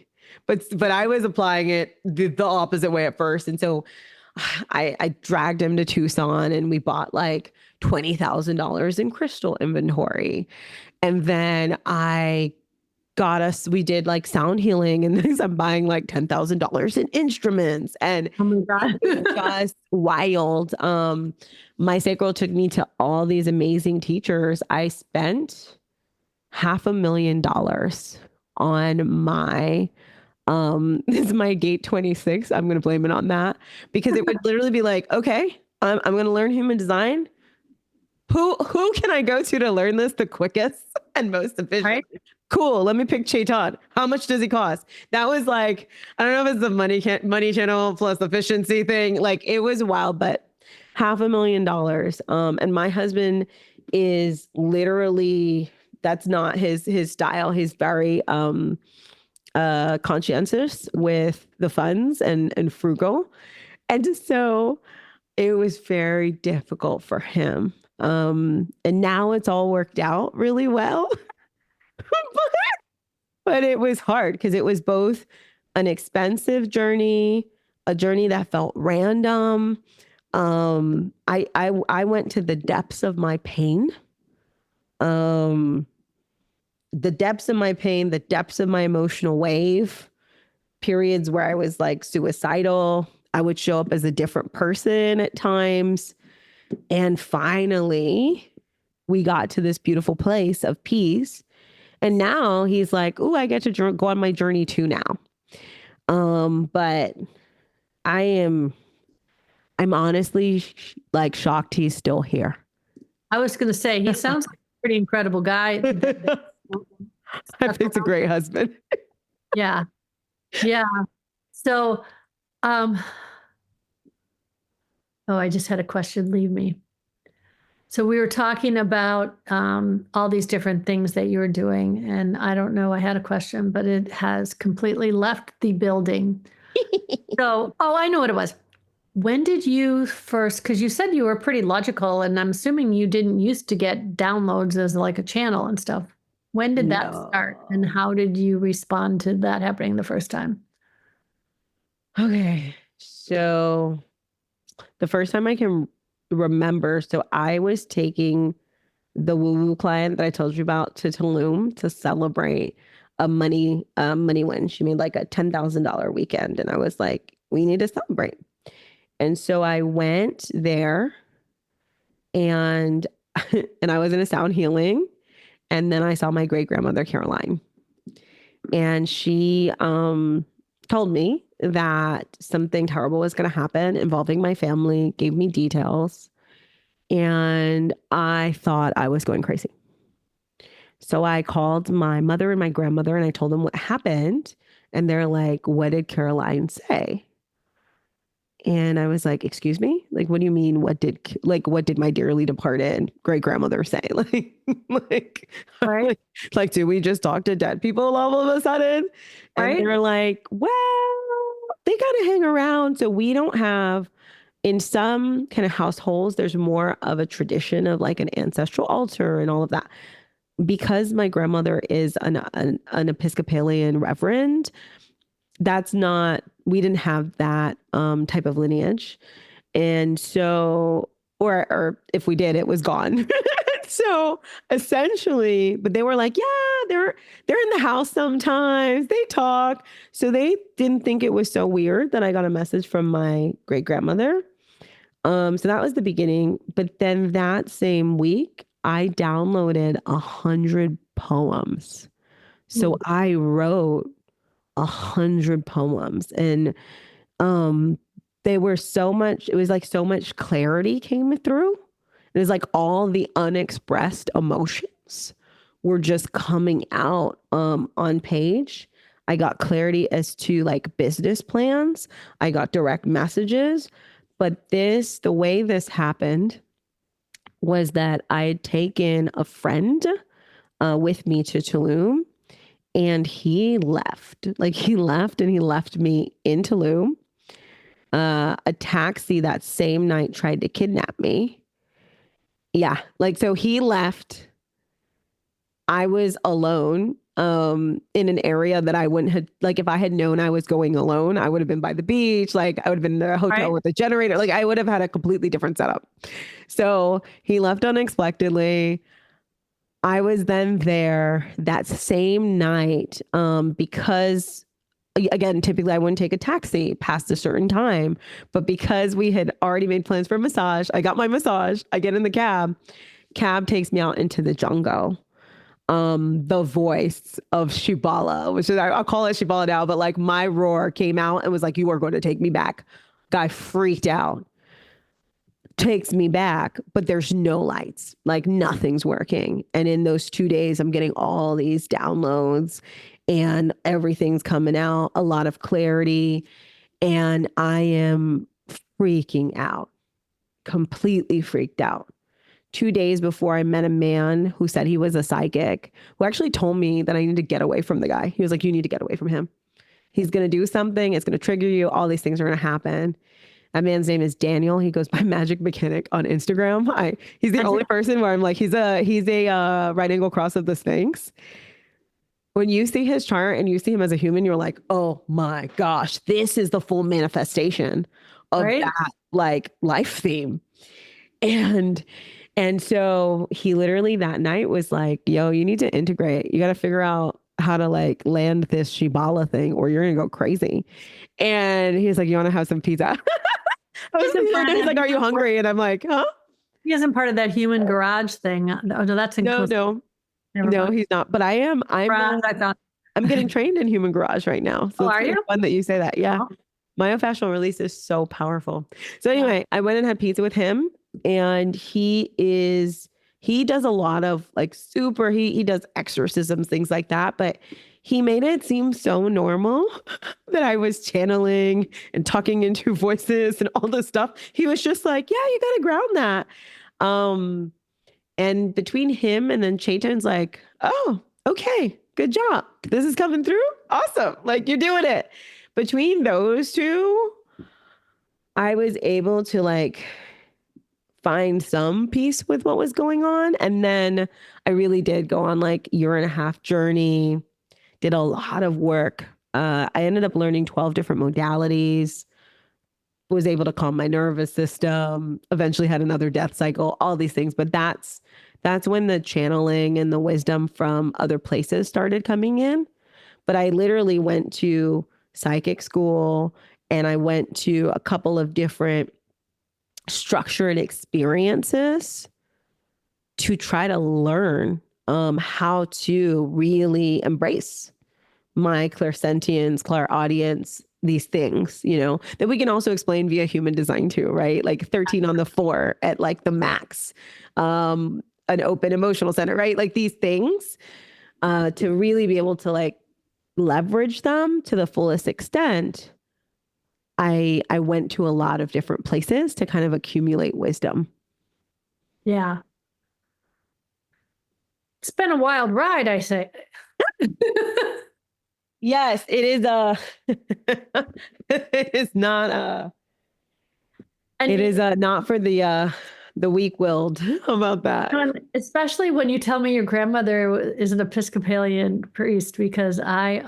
But I was applying it the opposite way at first. And so I dragged him to Tucson and we bought like $20,000 in crystal inventory. And then we did like sound healing, and then I'm buying like $10,000 in instruments, and Oh my God. it was just wild. My sacral took me to all these amazing teachers. I spent $500,000 on my this is my gate 26. I'm going to blame it on that, because it would literally be like, okay, I'm going to learn human design. Who can I go to learn this the quickest and most efficient? Right. Cool. Let me pick Chetan. How much does he cost? That was like, I don't know if it's the money channel plus efficiency thing. Like it was wild, but $500,000. And my husband is literally, that's not his style. He's very conscientious with the funds and frugal. And so it was very difficult for him. And now it's all worked out really well. But it was hard because it was both an expensive journey, a journey that felt random. I went to the depths of my pain. The depths of my pain, the depths of my emotional wave, periods where I was like suicidal. I would show up as a different person at times. And finally, we got to this beautiful place of peace. And now he's like, "Ooh, I get to go on my journey too now." But I'm honestly like shocked he's still here. I was going to say, he sounds like a pretty incredible guy. I picked a great husband. Yeah. Yeah. So, I just had a question leave me. So we were talking about all these different things that you were doing, and I don't know, I had a question, but it has completely left the building. So, I know what it was. When did you first, because you said you were pretty logical, and I'm assuming you didn't used to get downloads as like a channel and stuff. When did that start, and how did you respond to that happening the first time? Okay. So the first time I can remember, so I was taking the woo-woo client that I told you about to Tulum to celebrate a money win. She made like a $10,000 weekend. And I was like, we need to celebrate. And so I went there and I was in a sound healing. And then I saw my great grandmother, Caroline. And she told me that something terrible was going to happen involving my family, gave me details. And I thought I was going crazy. So I called my mother and my grandmother and I told them what happened. And they're like, "What did Caroline say?" And I was like, "Excuse me? Like, what do you mean? What did my dearly departed great grandmother say?" Right. Like, do we just talk to dead people all of a sudden? And Right. they're like, "Well, they kind of hang around. So we don't have, in some kind of households, there's more of a tradition of like an ancestral altar and all of that. Because my grandmother is an Episcopalian reverend, we didn't have that type of lineage. And so, or if we did, it was gone." So essentially, but they were like, "Yeah, they're in the house sometimes. They talk." So they didn't think it was so weird that I got a message from my great grandmother. So that was the beginning. But then that same week, I downloaded 100 poems. So I wrote 100 poems, and they were it was like so much clarity came through. It was like all the unexpressed emotions were just coming out on page. I got clarity as to like business plans. I got direct messages. But the way this happened was that I had taken a friend with me to Tulum, and he left. Like he left me in Tulum. A taxi that same night tried to kidnap me. Yeah. Like, so he left. I was alone in an area that I wouldn't have, like, if I had known I was going alone, I would have been by the beach. Like I would have been in a hotel with a generator. Like I would have had a completely different setup. So he left unexpectedly. I was then there that same night because, again, typically I wouldn't take a taxi past a certain time. But because we had already made plans for a massage, I got my massage. I get in the cab. Cab takes me out into the jungle. The voice of Shebala, which is, I'll call it Shebala now, but like my roar came out and was like, you are going to take me back. Guy freaked out. Takes me back, but there's no lights, like nothing's working. And in those 2 days, I'm getting all these downloads and everything's coming out, a lot of clarity. And I am freaking out, completely freaked out. 2 days before I met a man who said he was a psychic, who actually told me that I need to get away from the guy. He was like, you need to get away from him. He's going to do something. It's going to trigger you. All these things are going to happen. That man's name is Daniel. He goes by Magic Mechanic on Instagram. He's the only person where I'm like, he's a right angle cross of the Sphinx. When you see his chart and you see him as a human, you're like, oh my gosh, this is the full manifestation of that like life theme. And so he literally that night was like, yo, you need to integrate. You got to figure out how to like land this Shebala thing or you're going to go crazy. And he's like, you want to have some pizza? He's like, are you hungry? And I'm like, huh? He isn't part of that human garage thing. Oh, no, that's in No, he's not. But I'm getting trained in human garage right now. So it's really fun that you say that. Yeah. Oh. Myofascial release is so powerful. So anyway, I went and had pizza with him, and he does a lot of like he does exorcisms, things like that. But he made it seem so normal that I was channeling and talking into voices and all this stuff. He was just like, yeah, you got to ground that. And between him and then Chaitan's like, oh, okay, good job. This is coming through. Awesome. Like you're doing it. Between those two, I was able to like find some peace with what was going on. And then I really did go on like 1.5 year journey. Did a lot of work. I ended up learning 12 different modalities, was able to calm my nervous system, eventually had another death cycle, all these things. But that's when the channeling and the wisdom from other places started coming in. But I literally went to psychic school and I went to a couple of different structured experiences to try to learn how to really embrace my clairsentience, clairaudience, these things, that we can also explain via human design too, right? Like 13 on the 4 at like the max, an open emotional center, right? Like these things to really be able to like leverage them to the fullest extent. I went to a lot of different places to kind of accumulate wisdom. Yeah. It's been a wild ride, I say. Yes, it is it is not it is not for the weak-willed. How about that? Especially when you tell me your grandmother is an Episcopalian priest, because I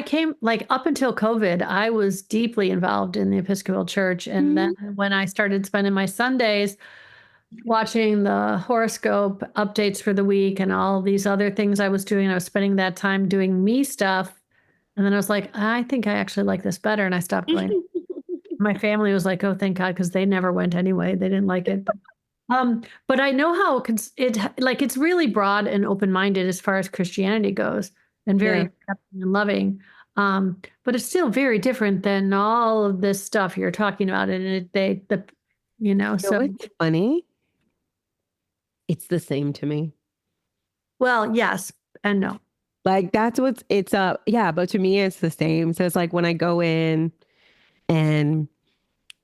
came like up until COVID, I was deeply involved in the Episcopal Church. And then when I started spending my Sundays watching the horoscope updates for the week and all these other things I was doing, I was spending that time doing me stuff. And then I was like, I think I actually like this better. And I stopped going. My family was like, oh, thank God, because they never went anyway. They didn't like it. But I know how it's really broad and open-minded as far as Christianity goes, and very accepting and loving. But it's still very different than all of this stuff you're talking about. And So it's funny. It's the same to me. well, yes and no. Like that's yeah, but to me it's the same. So it's like when I go in and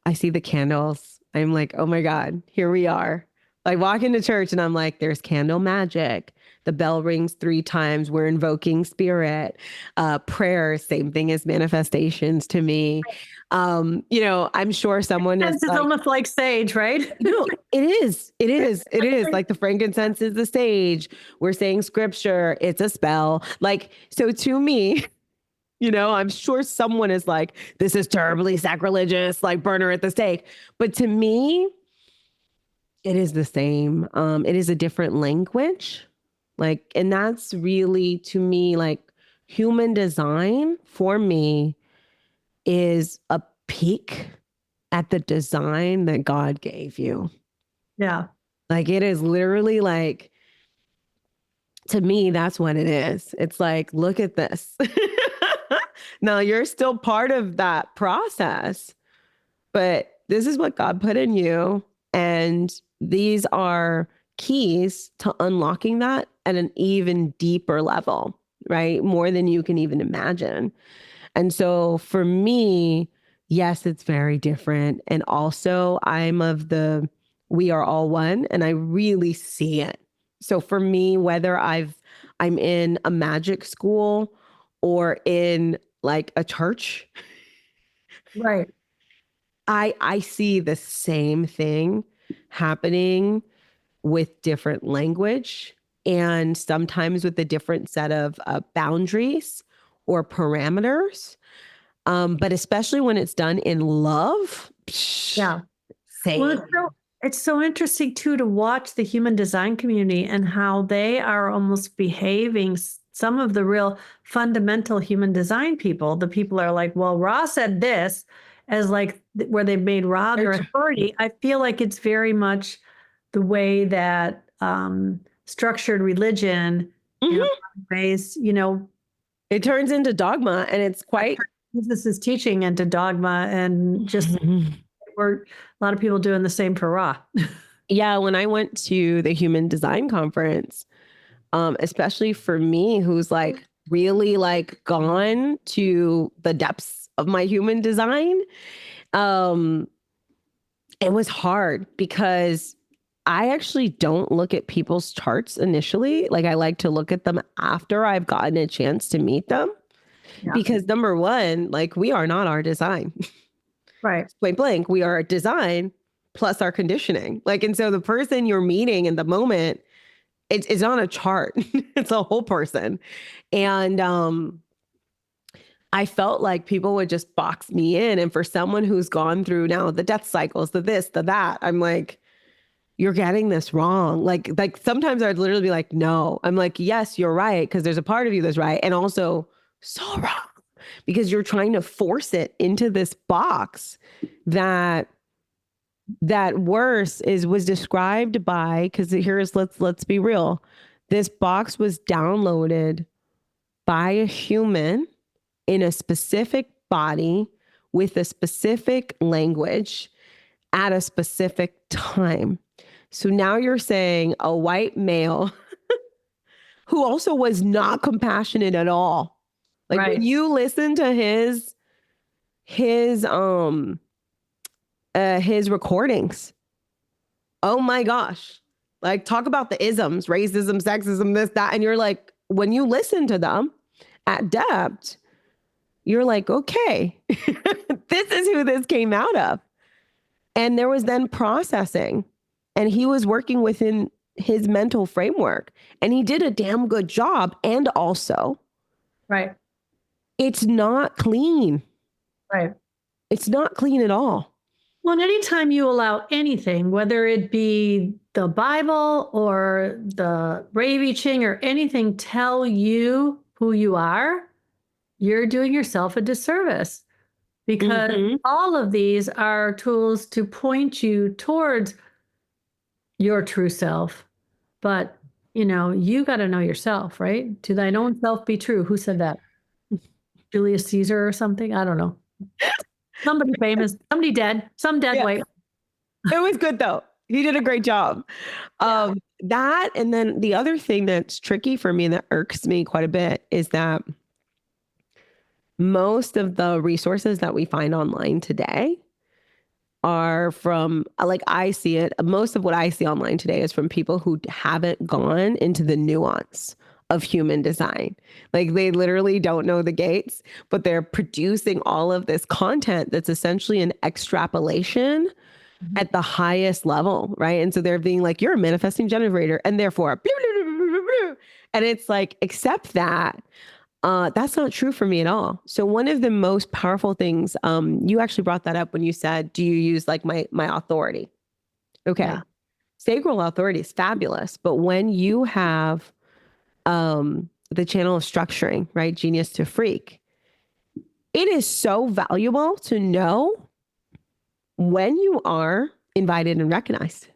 I see the candles, I'm like, oh my God, here we are. Like walk into church and I'm like, there's candle magic. The bell rings 3 times. We're invoking spirit. Prayer, same thing as manifestations to me. I'm sure someone is It's like, almost like sage, right? no, it is. It is. It is. Like the frankincense is the sage. We're saying scripture. It's a spell. Like, so to me, I'm sure someone is like, this is terribly sacrilegious, like burn her at the stake. But to me, it is the same. It is a different language. Like, and that's really to me, like human design for me is a peek at the design that God gave you. Yeah. Like it is literally like, to me, that's what it is. It's like, look at this. Now you're still part of that process, but this is what God put in you. And these are keys to unlocking that at an even deeper level, right? More than you can even imagine. And so for me, yes, it's very different. And also, I'm of the we are all one, and I really see it. So for me, whether I'm in a magic school or in like a church, Right. I see the same thing happening with different language and sometimes with a different set of boundaries or parameters. But especially when it's done in love, Yeah. Well, same. it's so interesting too to watch the human design community and how they are almost behaving. Some of the real fundamental human design people, the people are like, well, Ra said this, as like where they've made Ra their authority. I feel like it's very much the way that structured religion in a lot of ways, It turns into dogma, and it's quite this is teaching into dogma, and just we're a lot of people doing the same for Ra. Yeah, when I went to the human design conference, especially for me, who's like really like gone to the depths of my human design, it was hard because I actually don't look at people's charts initially. Like I like to look at them after I've gotten a chance to meet them. Yeah. Because number one, like we are not our design. Right. Point blank, we are a design plus our conditioning. Like, and so the person you're meeting in the moment, it's on a chart. It's a whole person. And I felt like people would just box me in. And for someone who's gone through now the death cycles, the this, the that, I'm like, you're getting this wrong. Like sometimes I'd literally be like, no. I'm like, yes, you're right. Because there's a part of you that's right. And also so wrong. Because you're trying to force it into this box that was described by, because let's be real. This box was downloaded by a human in a specific body with a specific language at a specific time. So now you're saying a white male who also was not compassionate at all. Like right. When you listen to his recordings, oh my gosh. Like talk about the isms, racism, sexism, this, that. And you're like, when you listen to them at depth, you're like, okay, this is who this came out of. And there was then processing, and he was working within his mental framework, and he did a damn good job. And also, right, it's not clean. Right. It's not clean at all. Well, and anytime you allow anything, whether it be the Bible or the Ravi Ching or anything, tell you who you are, you're doing yourself a disservice, because all of these are tools to point you towards your true self. But, you got to know yourself, right? To thine own self be true. Who said that? Julius Caesar or something? I don't know. Somebody famous, somebody dead, some dead weight. It was good though. He did a great job. That, and then the other thing that's tricky for me that irks me quite a bit is that most of the resources that we find online today are from, like, I see it, most of what I see online today is from people who haven't gone into the nuance of human design. Like, they literally don't know the gates, but they're producing all of this content that's essentially an extrapolation at the highest level, right? And so they're being like, you're a manifesting generator, and therefore, blah, blah, blah, blah, blah. And it's like, accept that. That's not true for me at all. So one of the most powerful things, you actually brought that up when you said, do you use like my authority? Okay. Yeah. Sacral authority is fabulous. But when you have the channel of structuring, right? Genius to freak, it is so valuable to know when you are invited and recognized.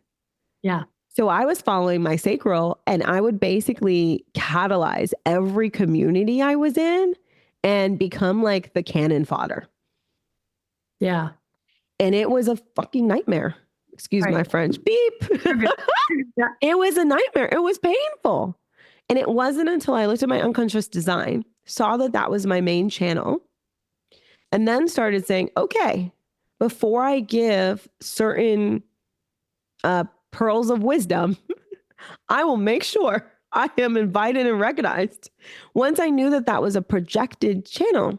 Yeah. So I was following my sacral, and I would basically catalyze every community I was in and become like the cannon fodder. Yeah. And it was a fucking nightmare. Excuse my French. Beep. Yeah. It was a nightmare. It was painful. And it wasn't until I looked at my unconscious design, saw that that was my main channel, and then started saying, okay, before I give certain pearls of wisdom, I will make sure I am invited and recognized. Once I knew that that was a projected channel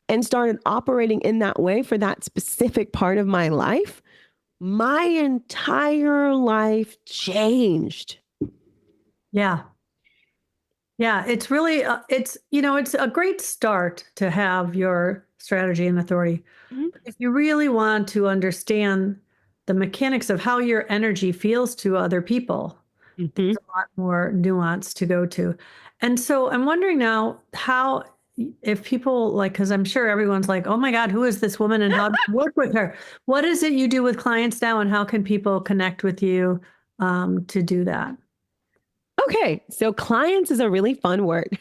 and started operating in that way for that specific part of my life, my entire life changed. Yeah. Yeah. It's really, it's a great start to have your strategy and authority. Mm-hmm. If you really want to understand the mechanics of how your energy feels to other people, there's a lot more nuance to go to. And so I'm wondering now how, if people like, because I'm sure everyone's like, oh my God, who is this woman and how do you work with her? What is it you do with clients now, and how can people connect with you to do that? Okay, so clients is a really fun word.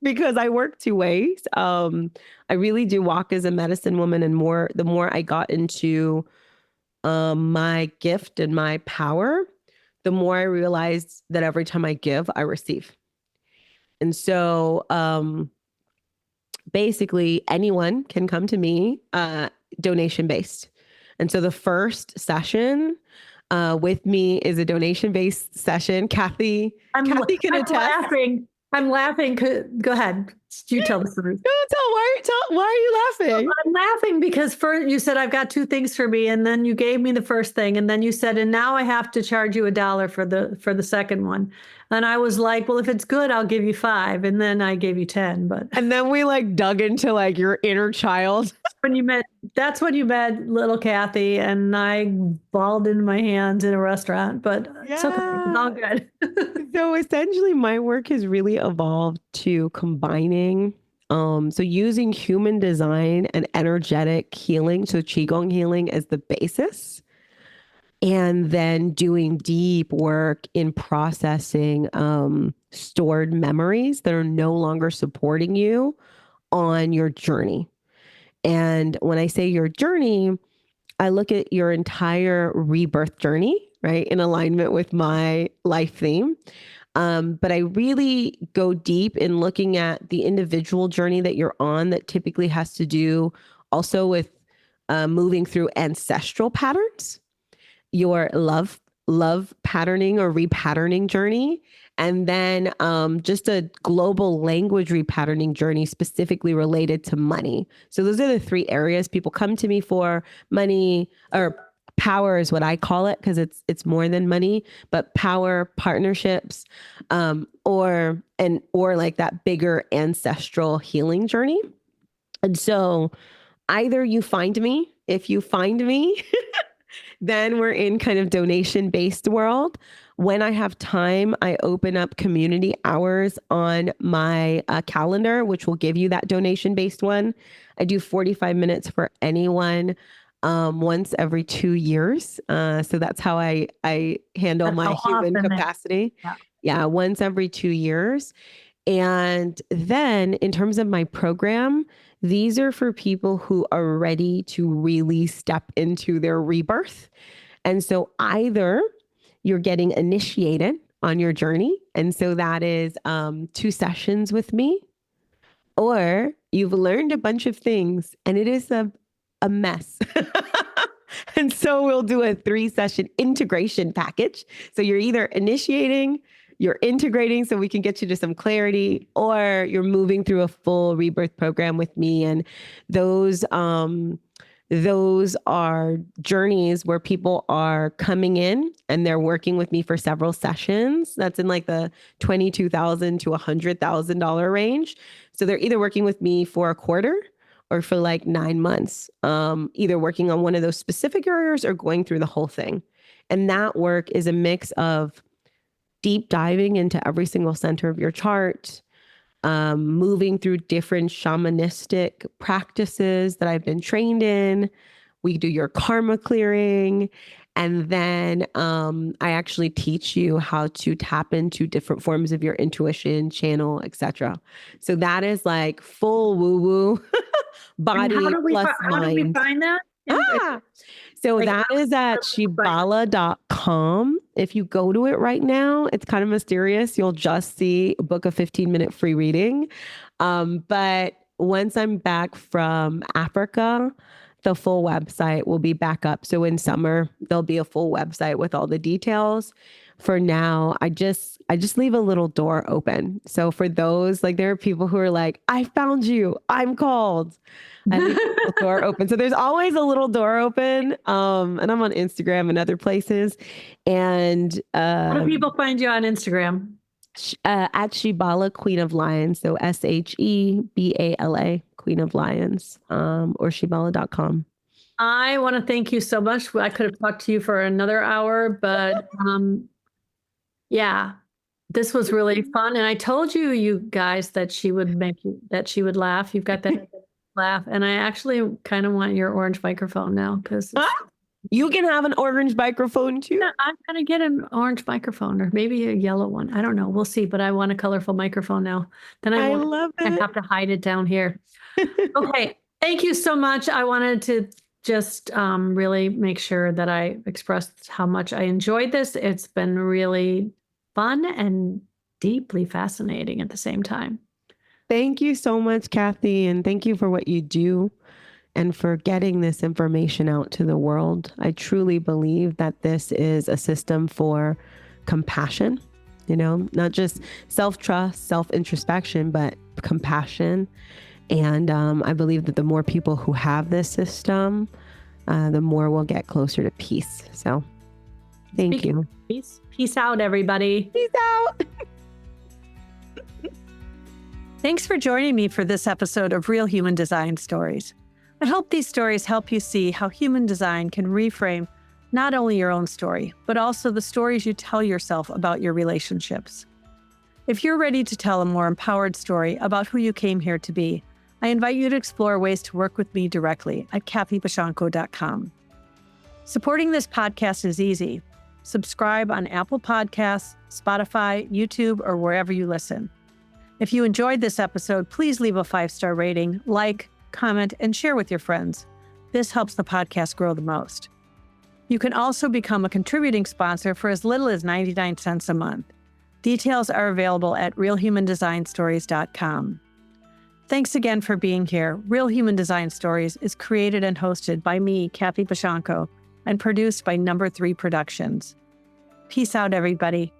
Because I work two ways. I really do walk as a medicine woman, and the more I got into my gift and my power, the more I realized that every time I give, I receive. And so basically anyone can come to me donation based. And so the first session with me is a donation based session. Kathy can attest. I'm laughing. Go ahead. You tell the story. Why are you laughing? I'm laughing because first you said, I've got two things for me. And then you gave me the first thing. And then you said, and now I have to charge you $1 for the second one. And I was like, well, if it's good, I'll give you $5. And then I gave you 10. And then we like dug into like your inner child. That's when you met little Kathy, and I balled into my hands in a restaurant, but it's okay. It's all good. So essentially my work has really evolved to combining, so using human design and energetic healing, so Qigong healing as the basis, and then doing deep work in processing stored memories that are no longer supporting you on your journey. And when I say your journey, I look at your entire rebirth journey, right, in alignment with my life theme. But I really go deep in looking at the individual journey that you're on that typically has to do also with moving through ancestral patterns, your love patterning or repatterning journey, and then just a global language repatterning journey specifically related to money. So those are the three areas people come to me for. Money, or power is what I call it, because it's more than money, but power, partnerships, or like that bigger ancestral healing journey. And so either you find me, if you find me, then we're in kind of donation-based world. When I have time, I open up community hours on my calendar, which will give you that donation-based one. I do 45 minutes for anyone once every 2 years. So that's how I handle my human capacity. Yeah, once every 2 years. And then in terms of my program, These are for people who are ready to really step into their rebirth. And so either you're getting initiated on your journey, and so that is 2 sessions with me, or you've learned a bunch of things and it is a mess. And so we'll do a 3-session integration package. So you're either initiating, you're integrating so we can get you to some clarity, or you're moving through a full rebirth program with me. And those are journeys where people are coming in and they're working with me for several sessions. That's in like the $22,000 to $100,000 range. So they're either working with me for a quarter or for like 9 months, either working on one of those specific areas or going through the whole thing. And that work is a mix of deep diving into every single center of your chart, moving through different shamanistic practices that I've been trained in. We do your karma clearing. And then I actually teach you how to tap into different forms of your intuition, channel, etc. So that is like full woo-woo body plus mind. How do we find that? So that is at shebala.com. If you go to it right now, it's kind of mysterious. You'll just see book a 15-minute free reading. But once I'm back from Africa, the full website will be back up. So in summer, there'll be a full website with all the details. For now, I just leave a little door open. So for those, like there are people who are like, I found you, I'm called. I leave a little door open. So there's always a little door open. And I'm on Instagram and other places. And how do people find you on Instagram? At Shebala Queen of Lions. So SHEBALA Queen of Lions, or shebala.com. I want to thank you so much. I could have talked to you for another hour, but yeah, this was really fun. And I told you guys that she would laugh. You've got that laugh. And I actually kind of want your orange microphone now because you can have an orange microphone too. I'm going to get an orange microphone or maybe a yellow one. I don't know. We'll see. But I want a colorful microphone now. Then I love it. I have to hide it down here. Okay. Thank you so much. I wanted to just really make sure that I expressed how much I enjoyed this. It's been really fun and deeply fascinating at the same time. Thank you so much, Kathy. And thank you for what you do and for getting this information out to the world. I truly believe that this is a system for compassion, not just self-trust, self-introspection, but compassion. And I believe that the more people who have this system, the more we'll get closer to peace. So thank you. Peace out, everybody. Peace out. Thanks for joining me for this episode of Real Human Design Stories. I hope these stories help you see how human design can reframe not only your own story, but also the stories you tell yourself about your relationships. If you're ready to tell a more empowered story about who you came here to be, I invite you to explore ways to work with me directly at kathybashanko.com. Supporting this podcast is easy. Subscribe on Apple Podcasts, Spotify, YouTube, or wherever you listen. If you enjoyed this episode, please leave a 5-star rating, like, comment, and share with your friends. This helps the podcast grow the most. You can also become a contributing sponsor for as little as 99 cents a month. Details are available at realhumandesignstories.com. Thanks again for being here. Real Human Design Stories is created and hosted by me, Kathy Bashanko, and produced by Number 3 Productions. Peace out, everybody.